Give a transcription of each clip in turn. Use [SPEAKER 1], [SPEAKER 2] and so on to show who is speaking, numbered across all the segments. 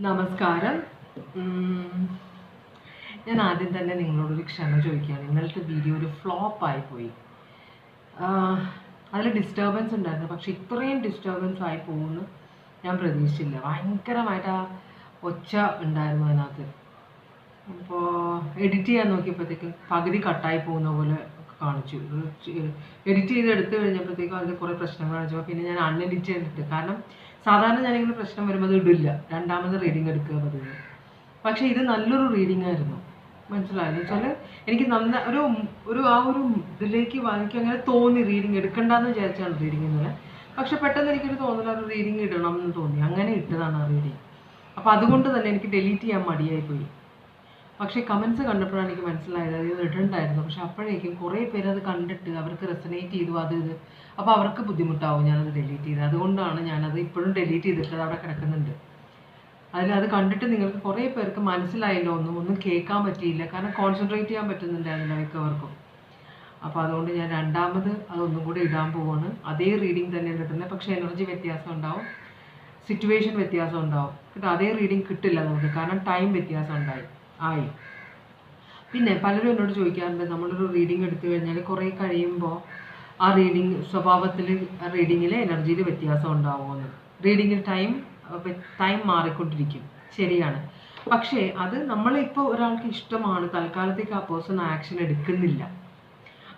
[SPEAKER 1] നമസ്കാരം. ഞാൻ ആദ്യം തന്നെ നിങ്ങളോടൊരു ക്ഷമ ചോദിക്കുകയാണ്. ഇന്നലത്തെ വീഡിയോ ഒരു ഫ്ലോപ്പായി പോയി. അതിൽ ഡിസ്റ്റർബൻസ് ഉണ്ടായിരുന്നു, പക്ഷെ ഇത്രയും ഡിസ്റ്റർബൻസ് ആയി പോകുമെന്ന് ഞാൻ പ്രതീക്ഷിച്ചില്ല. ഭയങ്കരമായിട്ട് ആ ഒച്ച ഉണ്ടായിരുന്നു അതിനകത്ത്. അപ്പോൾ എഡിറ്റ് ചെയ്യാൻ നോക്കിയപ്പോഴത്തേക്കും പകുതി കട്ടായി പോകുന്ന പോലെ കാണിച്ചു. എഡിറ്റ് ചെയ്ത് എടുത്തു കഴിഞ്ഞപ്പോഴത്തേക്കും അതിൽ കുറേ പ്രശ്നങ്ങൾ കാണിച്ചപ്പോൾ പിന്നെ ഞാൻ അൺഎഡിറ്റ് ചെയ്തിട്ട്, കാരണം സാധാരണ ഞാനിങ്ങനെ പ്രശ്നം വരുമ്പോൾ അത് ഇടില്ല, രണ്ടാമത് റീഡിങ് എടുക്കുക പതിവ്. പക്ഷേ ഇത് നല്ലൊരു റീഡിംഗ് ആയിരുന്നു, മനസ്സിലായെന്ന് വെച്ചാൽ എനിക്ക് ഒരു ഇതിലേക്ക് എനിക്ക് അങ്ങനെ തോന്നി റീഡിങ് എടുക്കണ്ടെന്ന് വിചാരിച്ചാണ് റീഡിങ് ഇന്നലെ. പക്ഷെ പെട്ടെന്ന് എനിക്കൊരു തോന്നില്ല, ഒരു റീഡിങ് ഇടണം എന്ന് തോന്നി, അങ്ങനെ ഇട്ടതാണ് ആ റീഡിങ്. അപ്പോൾ അതുകൊണ്ട് തന്നെ എനിക്ക് ഡിലീറ്റ് ചെയ്യാൻ മടിയായി പോയി. പക്ഷേ കമൻസ് കണ്ടപ്പോഴാണ് എനിക്ക് മനസ്സിലായത് അത് ഇടണ്ടായിരുന്നു. പക്ഷെ അപ്പോഴേക്കും കുറേ പേര് അത് കണ്ടിട്ട് അവർക്ക് റെസനേറ്റ് ചെയ്തു അത് ഇത്. അപ്പോൾ അവർക്ക് ബുദ്ധിമുട്ടാവും ഞാനത് ഡിലീറ്റ് ചെയ്തത്. അതുകൊണ്ടാണ് ഞാനത് ഇപ്പോഴും ഡിലീറ്റ് ചെയ്തിട്ട് അത് അവിടെ കിടക്കുന്നുണ്ട്. അത് കണ്ടിട്ട് നിങ്ങൾക്ക് കുറേ പേർക്ക് മനസ്സിലായില്ല, ഒന്നും കേൾക്കാൻ പറ്റിയില്ല, കാരണം കോൺസെൻട്രേറ്റ് ചെയ്യാൻ പറ്റുന്നുണ്ടായിരുന്നില്ല മിക്കവർക്കും. അപ്പോൾ അതുകൊണ്ട് ഞാൻ രണ്ടാമത് അതൊന്നും കൂടി ഇടാൻ പോവാണ്. അതേ റീഡിങ് തന്നെയാണ് കിട്ടുന്നത്, പക്ഷേ എനർജി വ്യത്യാസം ഉണ്ടാവും, സിറ്റുവേഷൻ വ്യത്യാസം ഉണ്ടാവും. കേട്ടോ, അതേ റീഡിങ് കിട്ടില്ല നമുക്ക്, കാരണം ടൈം വ്യത്യാസം ആയി. പിന്നെ പലരും എന്നോട് ചോദിക്കാറുണ്ട്, നമ്മളൊരു റീഡിങ് എടുത്തു കഴിഞ്ഞാൽ കുറേ കഴിയുമ്പോൾ ആ റീഡിങ് സ്വഭാവത്തിൽ, റീഡിങ്ങിൽ എനർജിയിൽ വ്യത്യാസം ഉണ്ടാവുമെന്ന്. റീഡിങ്ങിൽ ടൈം മാറിക്കൊണ്ടിരിക്കും, ശരിയാണ്. പക്ഷേ അത് നമ്മളിപ്പോൾ ഒരാൾക്ക് ഇഷ്ടമാണ്, തൽക്കാലത്തേക്ക് ആ പേഴ്സൺ ആക്ഷൻ എടുക്കുന്നില്ല,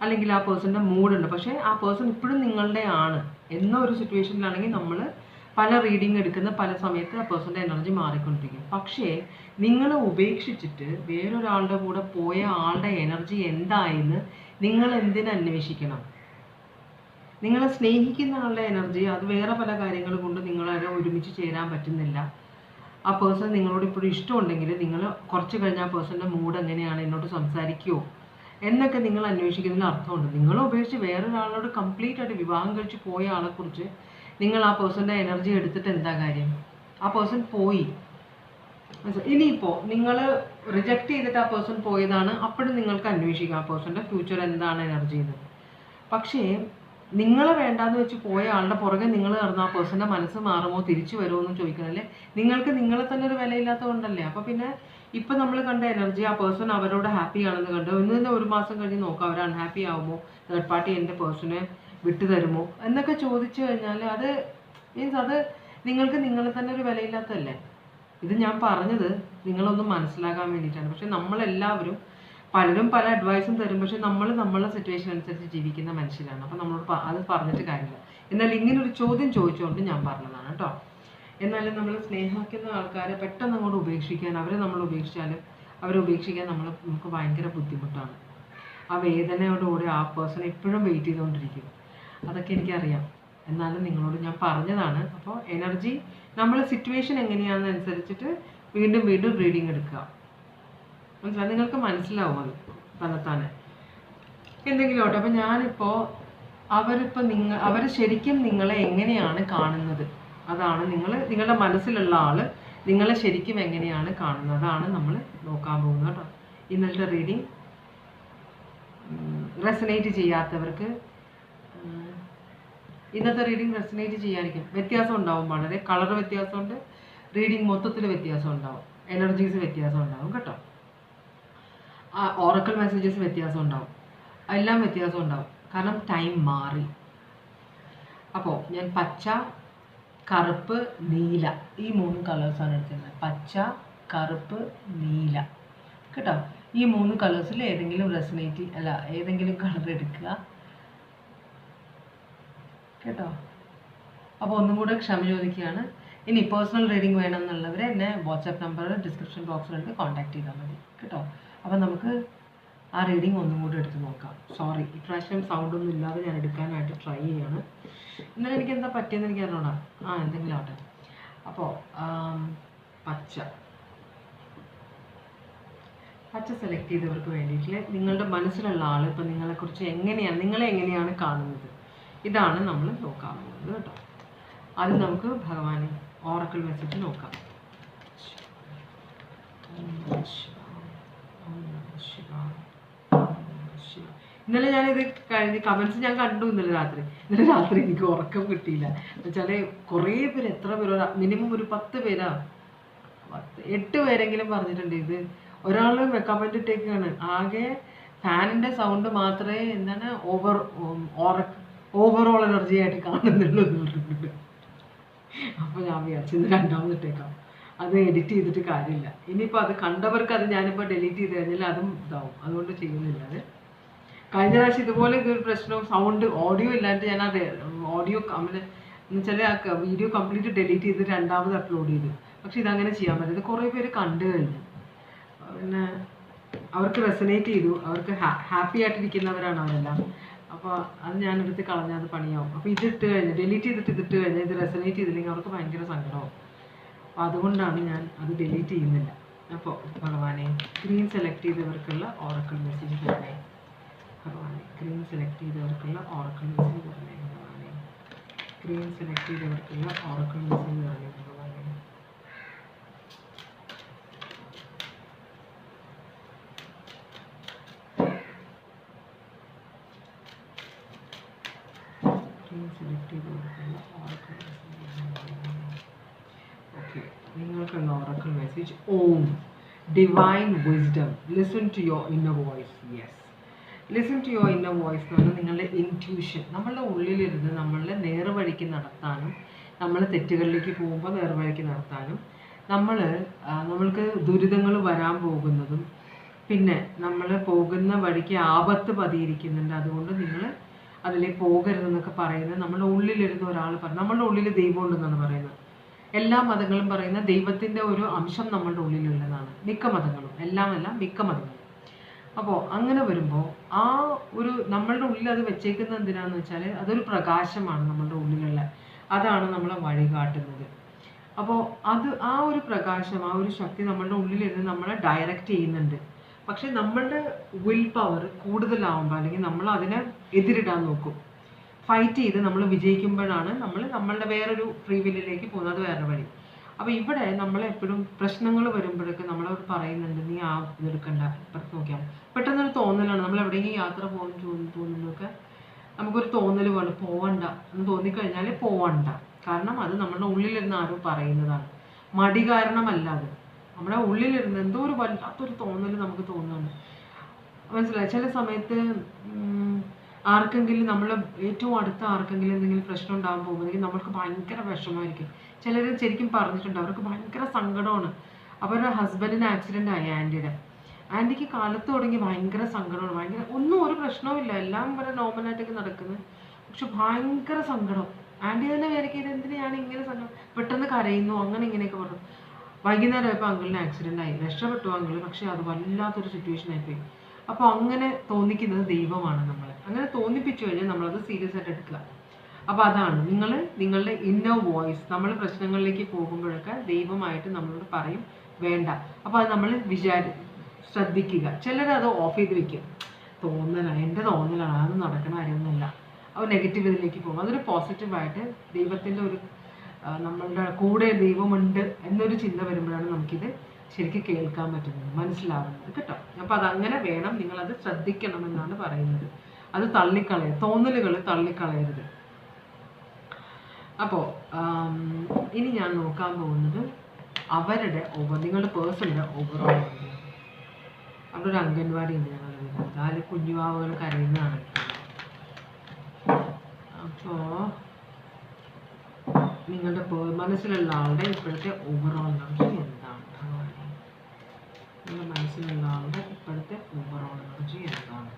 [SPEAKER 1] അല്ലെങ്കിൽ ആ പേഴ്സൻ്റെ മൂഡുണ്ട്, പക്ഷേ ആ പേഴ്സൺ ഇപ്പോഴും നിങ്ങളുടെ ആണ് എന്ന ഒരു സിറ്റുവേഷനിലാണെങ്കിൽ നമ്മൾ പല റീഡിങ് എടുക്കുന്ന പല സമയത്ത് ആ പേഴ്സൻ്റെ എനർജി മാറിക്കൊണ്ടിരിക്കും. പക്ഷേ നിങ്ങൾ ഉപേക്ഷിച്ചിട്ട് വേറൊരാളുടെ കൂടെ പോയ ആളുടെ എനർജി എന്തായെന്ന് നിങ്ങൾ അന്വേഷിക്കണം? നിങ്ങളെ സ്നേഹിക്കുന്ന ആളുടെ എനർജി, അത് വേറെ പല കാര്യങ്ങൾ കൊണ്ട് നിങ്ങളെ ഒരുമിച്ച് ചേരാൻ പറ്റുന്നില്ല. ആ പേഴ്സൺ നിങ്ങളോട് ഇപ്പോഴും ഇഷ്ടമുണ്ടെങ്കിൽ നിങ്ങൾ കുറച്ച് കഴിഞ്ഞാൽ ആ പേഴ്സൻ്റെ മൂഡ് എങ്ങനെയാണ്, എന്നോട് സംസാരിക്കുമോ എന്നൊക്കെ നിങ്ങൾ അന്വേഷിക്കുന്നതിൽ അർത്ഥമുണ്ട്. നിങ്ങൾ ഉപേക്ഷിച്ച് വേറൊരാളോട് കംപ്ലീറ്റ് ആയിട്ട് വിവാഹം കഴിച്ച് പോയ ആളെക്കുറിച്ച് നിങ്ങൾ ആ പേഴ്സൻ്റെ എനർജി എടുത്തിട്ട് എന്താ കാര്യം? ആ പേഴ്സൺ പോയി. ഇനിയിപ്പോൾ നിങ്ങൾ റിജക്റ്റ് ചെയ്തിട്ട് ആ പേഴ്സൺ പോയതാണ്, അപ്പോഴും നിങ്ങൾക്ക് അന്വേഷിക്കാം ആ പേഴ്സൻ്റെ ഫ്യൂച്ചർ എന്താണ് എനർജി എന്ന്. പക്ഷേ നിങ്ങളെ വേണ്ടാന്ന് വെച്ച് പോയ ആളുടെ പുറകെ നിങ്ങൾ നടന്ന ആ പേഴ്സൻ്റെ മനസ്സ് മാറുമോ, തിരിച്ചു വരുമോ എന്ന് ചോദിക്കണല്ലേ. നിങ്ങൾക്ക് നിങ്ങളെ തന്നെ ഒരു വിലയില്ലാത്തതുകൊണ്ടല്ലേ. അപ്പോൾ പിന്നെ ഇപ്പം നമ്മൾ കണ്ട എനർജി, ആ പേഴ്സൺ അവരോട് ഹാപ്പി ആണെന്ന് കണ്ടു, ഇന്ന് തന്നെ ഒരു മാസം കഴിഞ്ഞ് നോക്കാം അവർ അൺഹാപ്പി ആവുമോ, തേർഡ് പാർട്ടി എൻ്റെ പേഴ്സണെ വിട്ടു തരുമോ എന്നൊക്കെ ചോദിച്ചു കഴിഞ്ഞാൽ അത് മീൻസ് അത് നിങ്ങൾക്ക് നിങ്ങളെ തന്നെ ഒരു വിലയില്ലാത്തതല്ലേ. ഇത് ഞാൻ പറഞ്ഞത് നിങ്ങളൊന്നും മനസ്സിലാക്കാൻ വേണ്ടിയിട്ടാണ്. പക്ഷെ നമ്മളെല്ലാവരും പലരും പല അഡ്വൈസും തരും, പക്ഷെ നമ്മളെ സിറ്റുവേഷൻ അനുസരിച്ച് ജീവിക്കുന്ന മനുഷ്യരാണ്. അപ്പം നമ്മളോട് അത് പറഞ്ഞിട്ട് കാര്യമില്ല. എന്നാൽ ഇങ്ങനൊരു ചോദ്യം ചോദിച്ചുകൊണ്ട് ഞാൻ പറഞ്ഞതാണ് കേട്ടോ. എന്നാലും നമ്മൾ സ്നേഹിക്കുന്ന ആൾക്കാരെ പെട്ടെന്ന് അങ്ങോട്ട് ഉപേക്ഷിക്കാൻ, നമ്മൾ ഉപേക്ഷിക്കാൻ നമുക്ക് ഭയങ്കര ബുദ്ധിമുട്ടാണ്. ആ വേദനയോടുകൂടി ആ പേഴ്സൺ എപ്പോഴും വെയിറ്റ് ചെയ്തുകൊണ്ടിരിക്കും. അതൊക്കെ എനിക്കറിയാം, എന്നാലും നിങ്ങളോട് ഞാൻ പറഞ്ഞതാണ്. അപ്പോൾ എനർജി നമ്മൾ സിറ്റുവേഷൻ എങ്ങനെയാണെന്നനുസരിച്ചിട്ട് വീണ്ടും റീഡിങ് എടുക്കുക, മനസ്സിലാവും, നിങ്ങൾക്ക് മനസ്സിലാവും അത് തന്നെത്താനെ. എന്തെങ്കിലും ആവട്ടെ. അപ്പം ഞാനിപ്പോൾ അവർ ശരിക്കും നിങ്ങളെ എങ്ങനെയാണ് കാണുന്നത്, അതാണ് നിങ്ങളുടെ മനസ്സിലുള്ള ആൾ നിങ്ങളെ ശരിക്കും എങ്ങനെയാണ് കാണുന്നത്, അതാണ് നമ്മൾ നോക്കാൻ പോകുന്നത് കേട്ടോ. ഇന്നലത്തെ റീഡിങ് റെസനേറ്റ് ചെയ്യാത്തവർക്ക് ഇന്നത്തെ റീഡിങ് റെസനേറ്റ് ചെയ്യാതിരിക്കും. വ്യത്യാസം ഉണ്ടാവും, വളരെ കളർ വ്യത്യാസമുണ്ട്, റീഡിങ് മൊത്തത്തിൽ വ്യത്യാസം ഉണ്ടാവും, എനർജീസ് വ്യത്യാസം ഉണ്ടാവും കേട്ടോ. ഓറക്കൽ മെസ്സേജസ് വ്യത്യാസം ഉണ്ടാവും, എല്ലാം വ്യത്യാസം ഉണ്ടാവും, കാരണം ടൈം മാറി. അപ്പോൾ ഞാൻ പച്ച, കറുപ്പ്, നീല, ഈ 3 കളേഴ്സാണ് എടുക്കുന്നത്. പച്ച, കറുപ്പ്, നീല കേട്ടോ. ഈ 3 കളേഴ്സിൽ ഏതെങ്കിലും കളർ എടുക്കുക കേട്ടോ. അപ്പോൾ ഒന്നും കൂടെ ക്ഷമ ചോദിക്കുകയാണ്. ഇനി പേഴ്സണൽ റീഡിംഗ് വേണമെന്നുള്ളവർ എന്നെ വാട്സാപ്പ് നമ്പർ ഡിസ്ക്രിപ്ഷൻ ബോക്സിലുണ്ട്, കോൺടാക്ട് ചെയ്താൽ മതി കേട്ടോ. അപ്പോൾ നമുക്ക് ആ റീഡിംഗ് ഒന്നും കൂടെ എടുത്ത് നോക്കാം. സോറി, ഇപ്രാവശ്യം സൗണ്ടൊന്നും ഇല്ലാതെ ഞാൻ എടുക്കാനായിട്ട് ട്രൈ ചെയ്യാണ്. ഇന്നലെ എനിക്ക് എന്താ പറ്റിയെന്ന് എനിക്ക് അറിയണോ, എന്തെങ്കിലും ആവട്ടെ. അപ്പോൾ പച്ച സെലക്ട് ചെയ്തവർക്ക് വേണ്ടിയിട്ട് നിങ്ങളുടെ മനസ്സിലുള്ള ആൾ ഇപ്പം നിങ്ങളെ എങ്ങനെയാണ് കാണുന്നത്, ഇതാണ് നമ്മൾ നോക്കാൻ പോകുന്നത് കേട്ടോ. അത് നമുക്ക് ഭഗവാനെ ഓറക്കിൾ മെസ്സേജ് നോക്കാം. ഇന്നലെ ഞാനിത് കമൻസ് ഞാൻ കണ്ടു. ഇന്നലെ രാത്രി എനിക്ക് ഉറക്കം കിട്ടിയില്ല. എന്നുവെച്ചാൽ കുറേ പേര്, എത്ര പേരോ, മിനിമം ഒരു 10 പേരാ 8 പേരെങ്കിലും പറഞ്ഞിട്ടുണ്ട് ഇത്. ഒരാൾ കമന്റ് ഇട്ടേക്കാണ്, ആകെ ഫാനിന്റെ സൗണ്ട് മാത്രമേ എന്താണ് ഓവറോൾ എനർജി ആയിട്ട് കാണുന്നുള്ളൂ എന്ന് പറഞ്ഞിട്ടുണ്ട്. അപ്പോൾ ഞാൻ വിചാരിച്ചു ഇത് രണ്ടാമത് ഇട്ടേക്കാം, അത് എഡിറ്റ് ചെയ്തിട്ട് കാര്യമില്ല. ഇനിയിപ്പോൾ അത് കണ്ടവർക്ക് അത് ഞാനിപ്പോൾ ഡിലീറ്റ് ചെയ്ത് കഴിഞ്ഞാൽ അതും ഇതാവും, അതുകൊണ്ട് ചെയ്യുന്നില്ല അത്. കഴിഞ്ഞ പ്രാവശ്യം ഇതുപോലെ ഇതൊരു പ്രശ്നവും സൗണ്ട് ഓഡിയോ ഇല്ലാണ്ട് ഞാൻ അത് ഓഡിയോ എന്നുവെച്ചാൽ ആ വീഡിയോ കംപ്ലീറ്റ് ഡിലീറ്റ് ചെയ്ത് രണ്ടാമത് അപ്ലോഡ് ചെയ്തു. പക്ഷെ ഇതങ്ങനെ ചെയ്യാൻ പറ്റില്ല. കുറേ പേര് കണ്ടു കഴിഞ്ഞു, പിന്നെ അവർക്ക് റെസനേറ്റ് ചെയ്തു, അവർക്ക് ഹാപ്പി ആയിട്ടിരിക്കുന്നവരാണ് അവരെല്ലാം. അപ്പോൾ അത് ഞാനെടുത്ത് കളഞ്ഞാൽ അത് പണിയാവും. അപ്പോൾ ഇതിട്ട് കഴിഞ്ഞ് ഡിലീറ്റ് ചെയ്തിട്ട് ഇതിട്ട് കഴിഞ്ഞാൽ ഇത് റെസനേറ്റ് ചെയ്തില്ലെങ്കിൽ അവർക്ക് ഭയങ്കര സങ്കടമാവും. അപ്പോൾ അതുകൊണ്ടാണ് ഞാൻ അത് ഡിലീറ്റ് ചെയ്യുന്നില്ല. അപ്പോൾ ഭഗവാനെ ഗ്രീൻ സെലക്ട് ചെയ്തവർക്കുള്ള ഓറക്കിൾ മെസ്സേജ് തരണേ ഭഗവാനെ. ഗ്രീൻ സെലക്ട് ചെയ്തവർക്കുള്ള ഓറക്കിൾ മെസ്സേജ് തരണേ ഭഗവാനെ. ഗ്രീൻ സെലക്ട് ചെയ്തവർക്കുള്ള ഓറക്കിൾ മെസ്സേജ് തരണേ ഭഗവാനെ. സെലക്ട് ചെയ്തവർക്കുള്ള ഓറക്കിൾ മെസ്സേജ്. ഓക്കെ, നിങ്ങൾക്കുള്ള oracle message. Om divine wisdom, listen to your inner voice. Yes, listen to your inner voice എന്ന് പറഞ്ഞാൽ നിങ്ങളുടെ ഇൻറ്റ്യൂഷൻ. നമ്മളുടെ ഉള്ളിലിരുന്ന് നമ്മളെ നേർവഴിക്ക് നടത്താനും, നമ്മൾ തെറ്റുകളിലേക്ക് പോകുമ്പോൾ നേർവഴിക്ക് നടത്താനും, നമ്മൾക്ക് ദുരിതങ്ങൾ വരാൻ പോകുന്നതും, പിന്നെ നമ്മൾ പോകുന്ന വഴിക്ക് ആപത്ത് പതിയിരിക്കുന്നുണ്ട്, അതുകൊണ്ട് നിങ്ങൾ അതിലേക്ക് പോകരുതെന്നൊക്കെ പറയുന്നത് നമ്മുടെ ഉള്ളിലിരുന്ന് ഒരാൾ പറഞ്ഞു. നമ്മളുടെ ഉള്ളിൽ ദൈവം ഉണ്ടെന്നാണ് പറയുന്നത്. എല്ലാ മതങ്ങളും പറയുന്ന ദൈവത്തിൻ്റെ ഒരു അംശം നമ്മളുടെ ഉള്ളിലുള്ളതാണ്. മിക്ക മതങ്ങളും, എല്ലാമല്ല മിക്ക മതങ്ങളും. അപ്പോൾ അങ്ങനെ വരുമ്പോൾ ആ ഒരു നമ്മളുടെ ഉള്ളിൽ അത് വെച്ചേക്കുന്നത് എന്തിനാന്ന് വെച്ചാൽ അതൊരു പ്രകാശമാണ് നമ്മളുടെ ഉള്ളിലുള്ള, അതാണ് നമ്മളെ വഴി കാട്ടുന്നത്. അപ്പോൾ ആ ഒരു പ്രകാശം, ആ ഒരു ശക്തി നമ്മളുടെ ഉള്ളിലിരുന്ന് നമ്മളെ ഡയറക്റ്റ് ചെയ്യുന്നുണ്ട്. പക്ഷെ നമ്മളുടെ വിൽ പവർ കൂടുതലാവുമ്പോൾ, അല്ലെങ്കിൽ നമ്മൾ അതിനെ എതിരിടാൻ നോക്കും, ഫൈറ്റ് ചെയ്ത് നമ്മൾ വിജയിക്കുമ്പോഴാണ് നമ്മളുടെ വേറൊരു ഫ്രീ വില്ലിലേക്ക് പോകുന്നത്, വേറെ വഴി. അപ്പോൾ ഇവിടെ നമ്മളെപ്പോഴും പ്രശ്നങ്ങൾ വരുമ്പോഴൊക്കെ നമ്മളവർ പറയുന്നുണ്ട്, നീ ആ ഇതെടുക്കണ്ട, ഇപ്പുറത്ത് നോക്കിയാൽ. പെട്ടെന്നൊരു തോന്നലാണ്, നമ്മൾ എവിടെയെങ്കിലും യാത്ര തോന്നുന്നതൊക്കെ നമുക്കൊരു തോന്നൽ വേണം, പോവണ്ട എന്ന് തോന്നിക്കഴിഞ്ഞാൽ പോവണ്ട. കാരണം അത് നമ്മളുടെ ഉള്ളിലിരുന്ന് ആരും പറയുന്നതാണ്, മടി കാരണമല്ല. അത് നമ്മുടെ ഉള്ളിലിരുന്ന് എന്തോ ഒരു വല്ലാത്തൊരു തോന്നൽ നമുക്ക് തോന്നുന്നുണ്ട്, മനസ്സിലായി. ചില സമയത്ത് ആർക്കെങ്കിലും നമ്മളെ ഏറ്റവും അടുത്ത ആർക്കെങ്കിലും എന്തെങ്കിലും പ്രശ്നം ഉണ്ടാകാൻ പോകുമ്പോഴേക്കും നമ്മൾക്ക് ഭയങ്കര വിഷമമായിരിക്കും. ചിലർ ശരിക്കും പറഞ്ഞിട്ടുണ്ട്, അവർക്ക് ഭയങ്കര സങ്കടമാണ്. അവരുടെ ഹസ്ബൻഡിന് ആക്സിഡൻ്റ് ആയി, ആൻറ്റിക്ക് കാലത്ത് തുടങ്ങി ഭയങ്കര സങ്കടമാണ്, ഭയങ്കര ഒന്നും ഒരു പ്രശ്നവുമില്ല, എല്ലാം വളരെ നോർമലായിട്ടൊക്കെ നടക്കുന്നത്, പക്ഷെ ഭയങ്കര സങ്കടം. ആൻറ്റി തന്നെ വിചാരിക്കും ഇതെന്തിനാണ് ഇങ്ങനെ സങ്കടം, പെട്ടെന്ന് കരയുന്നു, അങ്ങനെ ഇങ്ങനെയൊക്കെ പറഞ്ഞു. വൈകുന്നേരം ആയപ്പോൾ അങ്കിളിന് ആക്സിഡൻ്റ് ആയി, രക്ഷപ്പെട്ടു അങ്കിള്, പക്ഷെ അത് വല്ലാത്തൊരു സിറ്റുവേഷൻ ആയിപ്പോയി. അപ്പോൾ അങ്ങനെ തോന്നിക്കുന്നത് ദൈവമാണ് നമ്മളെ. അങ്ങനെ തോന്നിപ്പിച്ചു കഴിഞ്ഞാൽ നമ്മളത് സീരിയസ് ആയിട്ട് എടുക്കുക. അപ്പോൾ അതാണ് നിങ്ങളുടെ ഇന്നർ വോയിസ്. നമ്മൾ പ്രശ്നങ്ങളിലേക്ക് പോകുമ്പോഴൊക്കെ ദൈവമായിട്ട് നമ്മളോട് പറയും വേണ്ട. അപ്പോൾ അത് നമ്മൾ ശ്രദ്ധിക്കുക. ചിലരത് ഓഫ് ചെയ്ത് വെക്കും, തോന്നലാണ്, എൻ്റെ തോന്നലാണ്, അത് നടക്കണ കാര്യമൊന്നുമില്ല. അപ്പോൾ നെഗറ്റീവ് ഇതിലേക്ക് പോകും. അതൊരു പോസിറ്റീവായിട്ട് ദൈവത്തിൻ്റെ ഒരു നമ്മളുടെ കൂടെ ദൈവമുണ്ട് എന്നൊരു ചിന്ത വരുമ്പോഴാണ് നമുക്കിത് ശരിക്കും കേൾക്കാൻ പറ്റുന്നത്, മനസ്സിലാവുന്നത് കേട്ടോ. അപ്പോൾ അതങ്ങനെ വേണം, നിങ്ങളത് ശ്രദ്ധിക്കണമെന്നാണ് പറയുന്നത്. അത് തോന്നലുകൾ തള്ളിക്കളയരുത്. അപ്പോൾ ഇനി ഞാൻ നോക്കാൻ പോകുന്നത് നിങ്ങളുടെ പേഴ്സണിൻ്റെ ഓവറോൾ. അവിടെ ഒരു അംഗൻവാടി ഉണ്ട് ഞങ്ങളുടെ വീട്ടിൽ, അതിൽ കുഞ്ഞുവാവുകൾ കരയുന്നതാണ്. അപ്പോൾ നിങ്ങളുടെ മനസ്സിലുള്ള ആളുടെ ഇപ്പോഴത്തെ ഓവറോൾ എനർജി എന്താണ് ഭഗവാനെ? നിങ്ങളുടെ മനസ്സിലുള്ള ആളുടെ ഇപ്പോഴത്തെ ഓവറോൾ എനർജി എന്താണ്?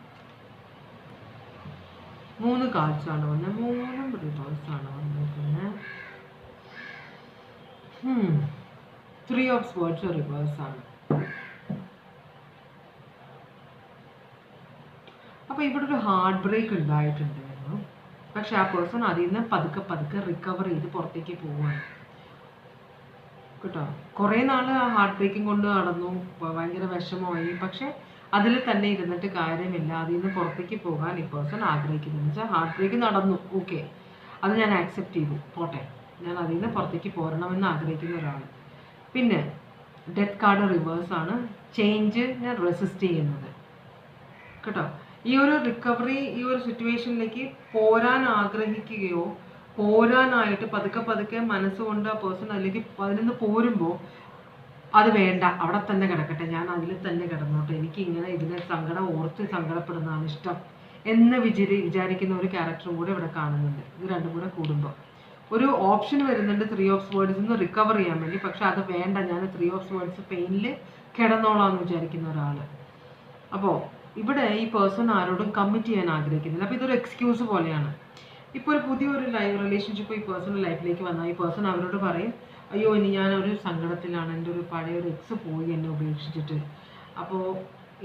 [SPEAKER 1] 3 കാർഡ്സാണ് വന്നത്, 3 റിവേഴ്സാണ് വന്നിരിക്കുന്നത്. 3 ഓഫ് സ്വേർഡ്സ് റിവേഴ്സാണ്. അപ്പോൾ ഇവിടെ ഒരു ഹാർട്ട് ബ്രേക്ക് ഉണ്ടായിട്ടുണ്ടായിരുന്നു, പക്ഷെ ആ പേഴ്സൺ അതിൽ നിന്ന് പതുക്കെ റിക്കവർ ചെയ്ത് പുറത്തേക്ക് പോവുകയാണ് കേട്ടോ. കുറേ നാൾ ഹാർട്ട് ബ്രേക്കിംഗ് കൊണ്ട് നടന്നു, ഭയങ്കര വിഷമമായി. പക്ഷെ അതിൽ തന്നെ ഇരുന്നിട്ട് കാര്യമില്ല, അതിൽ നിന്ന് പുറത്തേക്ക് പോകാൻ ഈ പേഴ്സൺ ആഗ്രഹിക്കുന്നു. എന്ന് വെച്ചാൽ ഹാർട്ട് ബ്രേക്ക് നടന്നു, ഓക്കെ, അത് ഞാൻ ആക്സെപ്റ്റ് ചെയ്തു, പോട്ടെ, ഞാൻ അതിൽ നിന്ന് പുറത്തേക്ക് പോരണമെന്ന് ആഗ്രഹിക്കുന്ന ഒരാൾ. പിന്നെ ഡെത്ത് കാർഡ് റിവേഴ്സാണ്, ചേഞ്ച് ഞാൻ റെസിസ്റ്റ് ചെയ്യുന്നത് കേട്ടോ. ഈ ഒരു റിക്കവറി, ഈ ഒരു സിറ്റുവേഷനിലേക്ക് പോരാൻ ആഗ്രഹിക്കുകയോ പോരാനായിട്ട് പതുക്കെ മനസ്സുകൊണ്ട് ആ പേഴ്സൺ അതിലേക്ക് 11 പോരുമ്പോൾ അത് വേണ്ട, അവിടെ തന്നെ കിടക്കട്ടെ, ഞാൻ അതിൽ തന്നെ കിടന്നോട്ടെ, എനിക്ക് ഇങ്ങനെ ഇതിനെ സങ്കടം ഓർത്ത് സങ്കടപ്പെടുന്നതാണ് ഇഷ്ടം എന്ന് വിചാരിക്കുന്ന ഒരു ക്യാരക്ടറും കൂടെ ഇവിടെ കാണുന്നുണ്ട്. ഇത് രണ്ടും കൂടെ കൂടുമ്പോൾ ഒരു ഓപ്ഷൻ വരുന്നുണ്ട് 3 ഓഫ് വേർഡ്സ് നിന്ന് റിക്കവർ ചെയ്യാൻ വേണ്ടി. പക്ഷെ അത് വേണ്ട, ഞാൻ 3 ഓഫ് വേർഡ്സ് പെയിനിൽ കിടന്നോളാം എന്ന് വിചാരിക്കുന്ന ഒരാൾ. അപ്പോൾ ഇവിടെ ഈ പേഴ്സൺ ആരോടും കമ്മിറ്റ് ചെയ്യാൻ ആഗ്രഹിക്കുന്നില്ല. അപ്പോൾ ഇതൊരു എക്സ്ക്യൂസ് പോലെയാണ്. ഇപ്പോൾ ഒരു പുതിയൊരു റിലേഷൻഷിപ്പ് ഈ പേഴ്സണൽ ലൈഫിലേക്ക് വന്നാൽ ഈ പേഴ്സൺ അവരോട് പറയും, അയ്യോ ഇനി ഞാനൊരു സങ്കടത്തിലാണ്, എൻ്റെ ഒരു പഴയ ഒരു എക്സ് പോയി എന്നെ ഉപേക്ഷിച്ചിട്ട്. അപ്പോൾ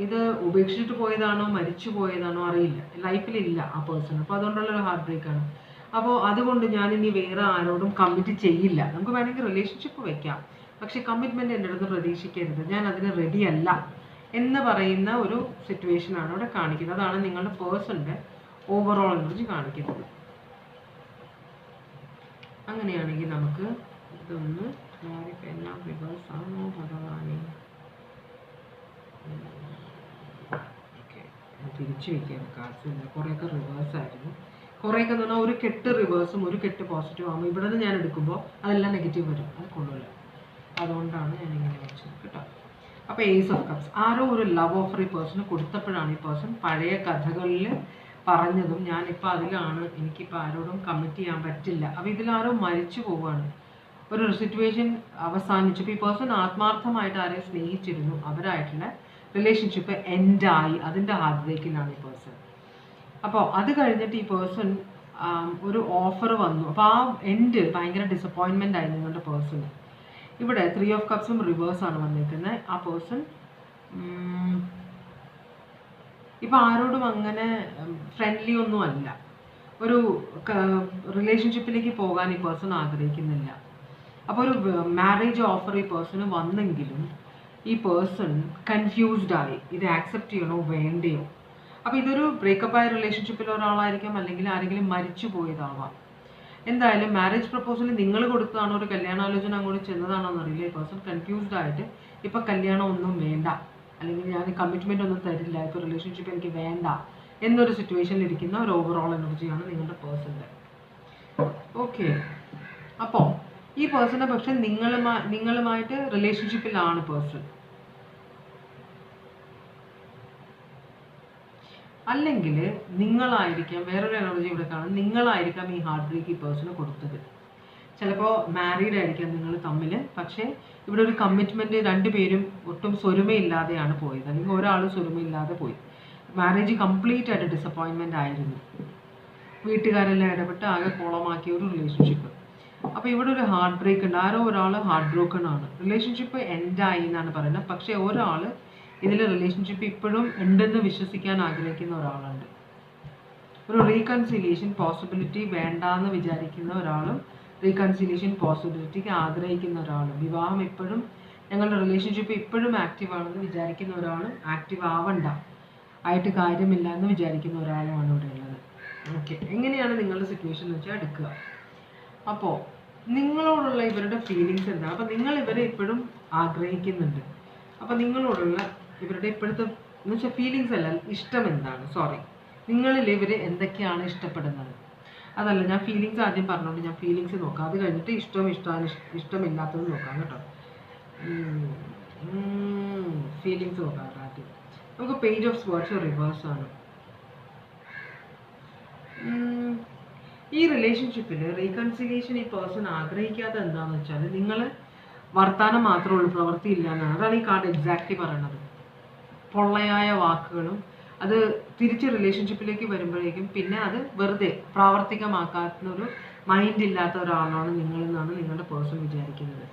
[SPEAKER 1] ഇത് ഉപേക്ഷിച്ചിട്ട് പോയതാണോ മരിച്ചു പോയതാണോ അറിയില്ല, ലൈഫിലില്ല ആ പേഴ്സൺ. അപ്പോൾ അതുകൊണ്ടുള്ളൊരു ഹാർട്ട് ബ്രേക്കാണ്. അപ്പോൾ അതുകൊണ്ട് ഞാൻ ഇനി വേറെ ആരോടും കമ്മിറ്റ് ചെയ്യില്ല. നമുക്ക് വേണമെങ്കിൽ റിലേഷൻഷിപ്പ് വെക്കാം, പക്ഷേ കമ്മിറ്റ്മെൻറ്റ് എൻ്റെ അടുത്ത് പ്രതീക്ഷിക്കരുത്, ഞാൻ അതിന് റെഡി അല്ല എന്ന് പറയുന്ന ഒരു സിറ്റുവേഷനാണ് ഇവിടെ കാണിക്കുന്നത്. അതാണ് നിങ്ങളുടെ പേഴ്സണിൻ്റെ ഓവറോൾ എനർജി കാണിക്കുന്നത്. അങ്ങനെയാണെങ്കിൽ നമുക്ക് ഇതൊന്ന് എല്ലാം റിവേഴ്സ് ആണോ ഭഗവാനെ? ഓക്കെ, തിരിച്ചു വയ്ക്കുകയാണ് കാർഡ്സ്. കുറേയൊക്കെ റിവേഴ്സ് ആയിരുന്നു. കുറേയൊക്കെ എന്ന് പറഞ്ഞാൽ ഒരു കെട്ട് റിവേഴ്സും ഒരു കെട്ട് പോസിറ്റീവ് ആകുമ്പോൾ ഇവിടെ നിന്ന് ഞാൻ എടുക്കുമ്പോൾ അതെല്ലാം നെഗറ്റീവ് വരും, അത് കൊള്ളില്ല. അതുകൊണ്ടാണ് ഞാൻ ഇങ്ങനെ വെച്ചത് കേട്ടോ. അപ്പോൾ ഏസ് ഓഫ് കപ്സ് ആരോ ഒരു ലവ് ഓഫർ ഈ പേഴ്സണ് കൊടുത്തപ്പോഴാണ് ഈ പേഴ്സൺ പഴയ കഥകളിൽ പറഞ്ഞതും ഞാനിപ്പോൾ അതിലാണ്, എനിക്കിപ്പോൾ ആരോടും കമ്മിറ്റ് ചെയ്യാൻ പറ്റില്ല. അപ്പോൾ ഇതിലാരോ മരിച്ചു പോവുകയാണ്, ഒരു സിറ്റുവേഷൻ അവസാനിച്ചപ്പോൾ ഈ പേഴ്സൺ ആത്മാർത്ഥമായിട്ട് ആരെയും സ്നേഹിച്ചിരുന്നു, അവരായിട്ടുള്ള റിലേഷൻഷിപ്പ് എൻഡായി, അതിൻ്റെ ഹാർട്ട് ബ്രേക്കിലാണ് ഈ പേഴ്സൺ. അപ്പോൾ അത് കഴിഞ്ഞിട്ട് ഈ പേഴ്സൺ ഒരു ഓഫർ വന്നു. അപ്പോൾ ആ എൻഡ് ഭയങ്കര ഡിസപ്പോയിൻമെൻ്റ് ആയി നിങ്ങളുടെ പേഴ്സണ്. ഇവിടെ 3 ഓഫ് കപ്സും റിവേഴ്സാണ് വന്നിരിക്കുന്നത്. ആ പേഴ്സൺ ഇപ്പോൾ ആരോടും അങ്ങനെ ഫ്രണ്ട്ലി ഒന്നും അല്ല, ഒരു റിലേഷൻഷിപ്പിലേക്ക് പോകാൻ ഈ പേഴ്സൺ ആഗ്രഹിക്കുന്നില്ല. അപ്പോൾ ഒരു മാരേജ് ഓഫർ ഈ പേഴ്സണ് വന്നെങ്കിലും ഈ പേഴ്സൺ കൺഫ്യൂസ്ഡായി, ഇത് ആക്സെപ്റ്റ് ചെയ്യണോ വേണ്ടയോ. അപ്പോൾ ഇതൊരു ബ്രേക്കപ്പ് ആയ റിലേഷൻഷിപ്പിൽ ഒരാളായിരിക്കാം, അല്ലെങ്കിൽ ആരെങ്കിലും മരിച്ചു പോയതാവാം. എന്തായാലും മാരേജ് പ്രപ്പോസൽ നിങ്ങൾ കൊടുത്തതാണോ ഒരു കല്യാണാലോചന അങ്ങോട്ട് ചെന്നതാണോ എന്നറിയില്ല. ഈ പേഴ്സൺ കൺഫ്യൂസ്ഡ് ആയിട്ട് ഇപ്പം കല്യാണം ഒന്നും വേണ്ട, അല്ലെങ്കിൽ ഞാൻ കമ്മിറ്റ്മെൻ്റ് ഒന്നും തരില്ല, ഇപ്പോൾ റിലേഷൻഷിപ്പ് എനിക്ക് വേണ്ട എന്നൊരു സിറ്റുവേഷനിൽ ഇരിക്കുന്ന ഒരു ഓവറോൾ എനർജിയാണ് നിങ്ങളുടെ പേഴ്സൻ്റെ. ഓക്കെ, അപ്പോൾ ഈ പേഴ്സണെ പക്ഷെ നിങ്ങളുമായിട്ട് റിലേഷൻഷിപ്പിലാണ് പേഴ്സൺ, അല്ലെങ്കിൽ നിങ്ങളായിരിക്കാം, വേറൊരു എനർജി ഇവിടെ കാണാം, നിങ്ങളായിരിക്കാം ഈ ഹാർട്ട് ബ്രേക്ക് ഈ പേഴ്സണ് കൊടുത്തത്. ചിലപ്പോൾ മാരീഡ് ആയിരിക്കാം നിങ്ങൾ തമ്മിൽ, പക്ഷേ ഇവിടെ ഒരു കമ്മിറ്റ്മെൻറ്റ് രണ്ടുപേരും ഒട്ടും സ്വരുമയില്ലാതെയാണ് പോയത്, അല്ലെങ്കിൽ ഒരാൾ സ്വരുമയില്ലാതെ പോയി. മാരേജ് കംപ്ലീറ്റ് ആയിട്ട് ഡിസപ്പോയിൻമെൻ്റ് ആയിരുന്നു, വീട്ടുകാരെല്ലാം ഇടപെട്ട് ആകെ കോളമാക്കിയ ഒരു റിലേഷൻഷിപ്പ്. അപ്പോൾ ഇവിടെ ഒരു ഹാർട്ട് ബ്രേക്ക് ഉണ്ട്, ആരോ ഒരാൾ ഹാർട്ട് ബ്രോക്കൺ ആണ്. റിലേഷൻഷിപ്പ് എൻഡായി എന്നാണ് പറയുന്നത്, പക്ഷേ ഒരാൾ ഇതിൽ റിലേഷൻഷിപ്പ് ഇപ്പോഴും ഉണ്ടെന്ന് വിശ്വസിക്കാൻ ആഗ്രഹിക്കുന്ന ഒരാളുണ്ട്. ഒരു റീകൺസിലിയേഷൻ പോസിബിലിറ്റി വേണ്ടാന്ന് വിചാരിക്കുന്ന ഒരാളും റീകൺസിലിയേഷൻ പോസിബിലിറ്റിക്ക് ആഗ്രഹിക്കുന്ന ഒരാളും, വിവാഹം ഇപ്പോഴും ഞങ്ങളുടെ റിലേഷൻഷിപ്പ് ഇപ്പോഴും ആക്റ്റീവ് ആണെന്ന് വിചാരിക്കുന്ന ഒരാളും ആക്റ്റീവ് ആവണ്ട, ആയിട്ട് കാര്യമില്ല എന്ന് വിചാരിക്കുന്ന ഒരാളുമാണ് ഇവിടെ ഉള്ളത്. ഓക്കെ, എങ്ങനെയാണ് നിങ്ങളുടെ സിറ്റുവേഷൻ എന്ന് വെച്ചാൽ എടുക്കുക. അപ്പോൾ നിങ്ങളോടുള്ള ഇവരുടെ ഫീലിങ്സ് എന്താണ്? അപ്പോൾ നിങ്ങൾ ഇവരെ ഇപ്പോഴും ആഗ്രഹിക്കുന്നുണ്ട്. അപ്പോൾ നിങ്ങളോടുള്ള ഇവരുടെ ഇപ്പോഴത്തെ എന്ന് വെച്ചാൽ ഫീലിങ്സ് അല്ല, ഇഷ്ടം എന്താണ്? സോറി, നിങ്ങളിൽ ഇവർ എന്തൊക്കെയാണ് ഇഷ്ടപ്പെടുന്നത്? അതല്ല, ഞാൻ ഫീലിങ്സ് ആദ്യം പറഞ്ഞുകൊണ്ട് ഞാൻ ഫീലിങ്സ് നോക്കാം, അത് കഴിഞ്ഞിട്ട് ഇഷ്ടമില്ലാത്തത് നോക്കാം കേട്ടോ. ഫീലിങ്സ് നോക്കാം ആദ്യം. നമുക്ക് പേജ് ഓഫ് സ്വേർഡ്സ് റിവേഴ്സ് ആണ്. ഈ റിലേഷൻഷിപ്പിൽ റീകൺസിലിയേഷൻ ഈ പേഴ്സൺ ആഗ്രഹിക്കാതെ എന്താണെന്ന് വെച്ചാൽ നിങ്ങൾ വർത്താനം മാത്രമേ ഉള്ളൂ, പ്രവൃത്തി ഇല്ല എന്നാണ്. അതാണ് ഈ കാർഡ് എക്സാക്ട്ലി പറയണത്. പൊള്ളയായ വാക്കുകളും അത് തിരിച്ച് റിലേഷൻഷിപ്പിലേക്ക് വരുമ്പോഴേക്കും പിന്നെ അത് വെറുതെ പ്രാവർത്തികമാക്കാത്ത ഒരു മൈൻഡ് ഇല്ലാത്ത ഒരാളാണ് നിങ്ങളെന്നാണ് നിങ്ങളുടെ പേഴ്സൺ വിചാരിക്കുന്നത്.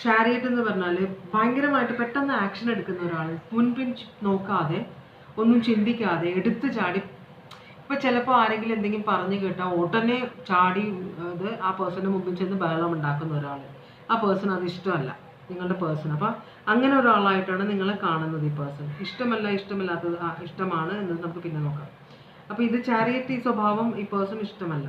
[SPEAKER 1] ചാരിയറ്റ് എന്ന് പറഞ്ഞാൽ ഭയങ്കരമായിട്ട് പെട്ടെന്ന് ആക്ഷൻ എടുക്കുന്ന ഒരാൾ, മുൻപിൻ നോക്കാതെ ഒന്നും ചിന്തിക്കാതെ എടുത്ത് ചാടി. ഇപ്പോൾ ചിലപ്പോൾ ആരെങ്കിലും എന്തെങ്കിലും പറഞ്ഞു കേട്ടാൽ ഉടനെ ചാടി അത് ആ പേഴ്സണിന് മുമ്പിൽ ചെന്ന് ബഹളം ഉണ്ടാക്കുന്ന ഒരാൾ, ആ പേഴ്സൺ അത് ഇഷ്ടമല്ല നിങ്ങളുടെ പേഴ്സൺ. അപ്പം അങ്ങനെ ഒരാളായിട്ടാണ് നിങ്ങളെ കാണുന്നത് ഈ പേഴ്സൺ. ഇഷ്ടമല്ലാത്തത് ഇഷ്ടമാണ് എന്നത് നമുക്ക് പിന്നെ നോക്കാം. അപ്പോൾ ഇത് ചാരിയറ്റ് ഈ സ്വഭാവം ഈ പേഴ്സൺ ഇഷ്ടമല്ല.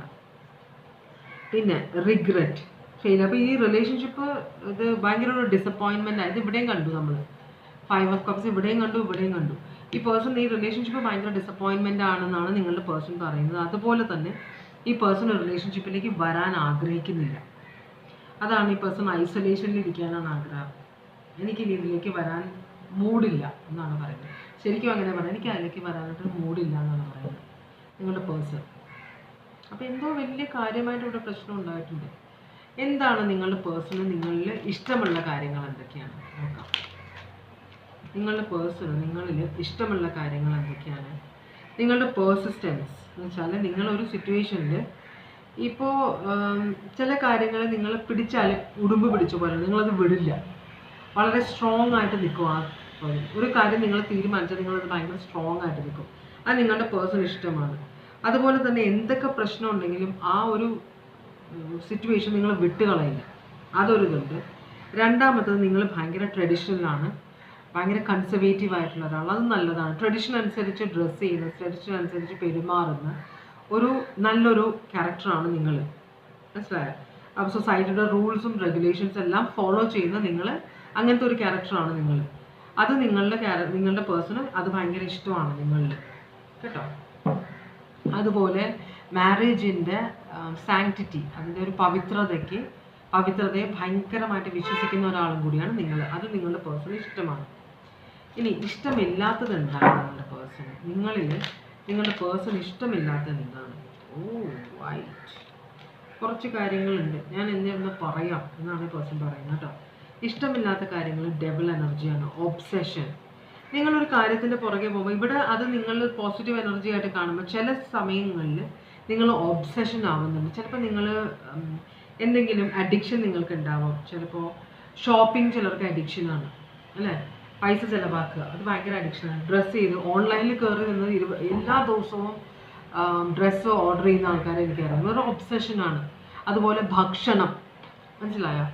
[SPEAKER 1] പിന്നെ റിഗ്രറ്റ് ഫെയിൽ. അപ്പോൾ ഈ റിലേഷൻഷിപ്പ് ഇത് ഭയങ്കര ഒരു ഡിസപ്പോയിൻമെൻ്റ് ആയത് ഇവിടെയും കണ്ടു നമ്മൾ. 5 ഓഫ് കപ്സ് ഇവിടെയും കണ്ടു. ഈ പേഴ്സൺ ഈ റിലേഷൻഷിപ്പ് ഭയങ്കര ഡിസപ്പോയിൻമെൻ്റ് ആണെന്നാണ് നിങ്ങളുടെ പേഴ്സൺ പറയുന്നത്. അതുപോലെ തന്നെ ഈ പേഴ്സൺ റിലേഷൻഷിപ്പിലേക്ക് വരാൻ ആഗ്രഹിക്കുന്നില്ല. അതാണ് ഈ പേഴ്സൺ ഐസൊലേഷനിൽ ഇരിക്കാനാണ് ആഗ്രഹം. എനിക്കിനി ഇതിലേക്ക് വരാൻ മൂഡില്ല എന്നാണ് പറയുന്നത്. ശരിക്കും അങ്ങനെ പറയാം, എനിക്ക് അതിലേക്ക് വരാനായിട്ട് മൂഡില്ല എന്നാണ് പറയുന്നത് നിങ്ങളുടെ പേഴ്സൺ. അപ്പോൾ എന്തോ വലിയ കാര്യമായിട്ട് ഇവിടെ പ്രശ്നം ഉണ്ടായിട്ടുണ്ട്. എന്താണ് നിങ്ങളുടെ പേഴ്സണ് നിങ്ങളിൽ ഇഷ്ടമുള്ള കാര്യങ്ങൾ എന്തൊക്കെയാണ് നോക്കാം. നിങ്ങളുടെ പേഴ്സണ് നിങ്ങളിൽ ഇഷ്ടമുള്ള കാര്യങ്ങൾ എന്തൊക്കെയാണ്? നിങ്ങളുടെ പേഴ്സിസ്റ്റൻസ് എന്ന് വെച്ചാൽ നിങ്ങളൊരു സിറ്റുവേഷനിൽ ഇപ്പോൾ ചില കാര്യങ്ങൾ നിങ്ങൾ പിടിച്ചാൽ ഉടുമ്പ് പിടിച്ച പോലെ നിങ്ങളത് വിടില്ല, വളരെ സ്ട്രോങ് ആയിട്ട് നിൽക്കും. ഒരു കാര്യം നിങ്ങൾ തീരുമാനിച്ചാൽ നിങ്ങളത് ഭയങ്കര സ്ട്രോങ് ആയിട്ട് നിൽക്കും. അത് നിങ്ങളുടെ പേഴ്സൺ ഇഷ്ടമാണ്. അതുപോലെ തന്നെ എന്തൊക്കെ പ്രശ്നം ഉണ്ടെങ്കിലും ആ ഒരു സിറ്റുവേഷൻ നിങ്ങൾ വിട്ടുകളയില്ല, അതൊരു ഇതുണ്ട്. രണ്ടാമത്തത് നിങ്ങൾ ഭയങ്കര ട്രഡീഷണലാണ്, ഭയങ്കര കൺസർവേറ്റീവ് ആയിട്ടുള്ള ഒരാൾ, അത് നല്ലതാണ്. ട്രഡീഷൻ അനുസരിച്ച് ഡ്രസ്സ് ചെയ്യുന്ന, ട്രഡീഷൻ അനുസരിച്ച് പെരുമാറുന്ന ഒരു നല്ലൊരു ക്യാരക്ടറാണ് നിങ്ങൾ, മനസ്സിലായോ? അപ്പോൾ സൊസൈറ്റിയുടെ റൂൾസും റെഗുലേഷൻസ് എല്ലാം ഫോളോ ചെയ്യുന്ന നിങ്ങൾ അങ്ങനത്തെ ഒരു ക്യാരക്ടറാണ് നിങ്ങൾ. അത് നിങ്ങളുടെ പേഴ്സണ് അത് ഭയങ്കര ഇഷ്ടമാണ് നിങ്ങളിൽ, കേട്ടോ. അതുപോലെ മാരേജിൻ്റെ സാങ്ക്ടിറ്റി, അതിൻ്റെ ഒരു പവിത്രതയെ ഭയങ്കരമായിട്ട് വിശ്വസിക്കുന്ന ഒരാളും കൂടിയാണ് നിങ്ങൾ. അത് നിങ്ങളുടെ പേഴ്സണ് ഇഷ്ടമാണ്. ഇനി ഇഷ്ടമില്ലാത്തത് എന്താണ് നിങ്ങളുടെ പേഴ്സണ്? നിങ്ങളുടെ പേഴ്സൺ ഇഷ്ടമില്ലാത്തത് എന്താണ്? ഓ റൈറ്റ്, കുറച്ച് കാര്യങ്ങളുണ്ട്, ഞാൻ എന്തെന്ന് പറയാം എന്നാണ് പേഴ്സൺ പറയുന്നത്, കേട്ടോ. ഇഷ്ടമില്ലാത്ത കാര്യങ്ങൾ ഡെവിൾ എനർജിയാണ്, ഒബ്സെഷൻ. നിങ്ങളൊരു കാര്യത്തിൻ്റെ പുറകെ പോകുമ്പോൾ ഇവിടെ അത് നിങ്ങൾ പോസിറ്റീവ് എനർജി ആയിട്ട് കാണുമ്പോൾ ചില സമയങ്ങളിൽ നിങ്ങൾ ഒബ്സെഷൻ ആവുന്നുണ്ട്. ചിലപ്പോൾ നിങ്ങൾ എന്തെങ്കിലും അഡിക്ഷൻ നിങ്ങൾക്ക് ഉണ്ടാവാം. ചിലപ്പോൾ ഷോപ്പിംഗ് ചിലർക്ക് അഡിക്ഷനാണ്, അല്ലേ? പൈസ ചിലവാക്കുക, അത് ഭയങ്കര അഡിക്ഷനാണ്. ഡ്രസ്സ് ചെയ്ത് ഓൺലൈനിൽ കയറി നിന്ന് എല്ലാ ദിവസവും ഡ്രസ്സ് ഓർഡർ ചെയ്യുന്ന ആൾക്കാരെ എനിക്കറിയാം, ഒരു ഒബ്സെഷനാണ്. അതുപോലെ ഭക്ഷണം, മനസ്സിലായോ?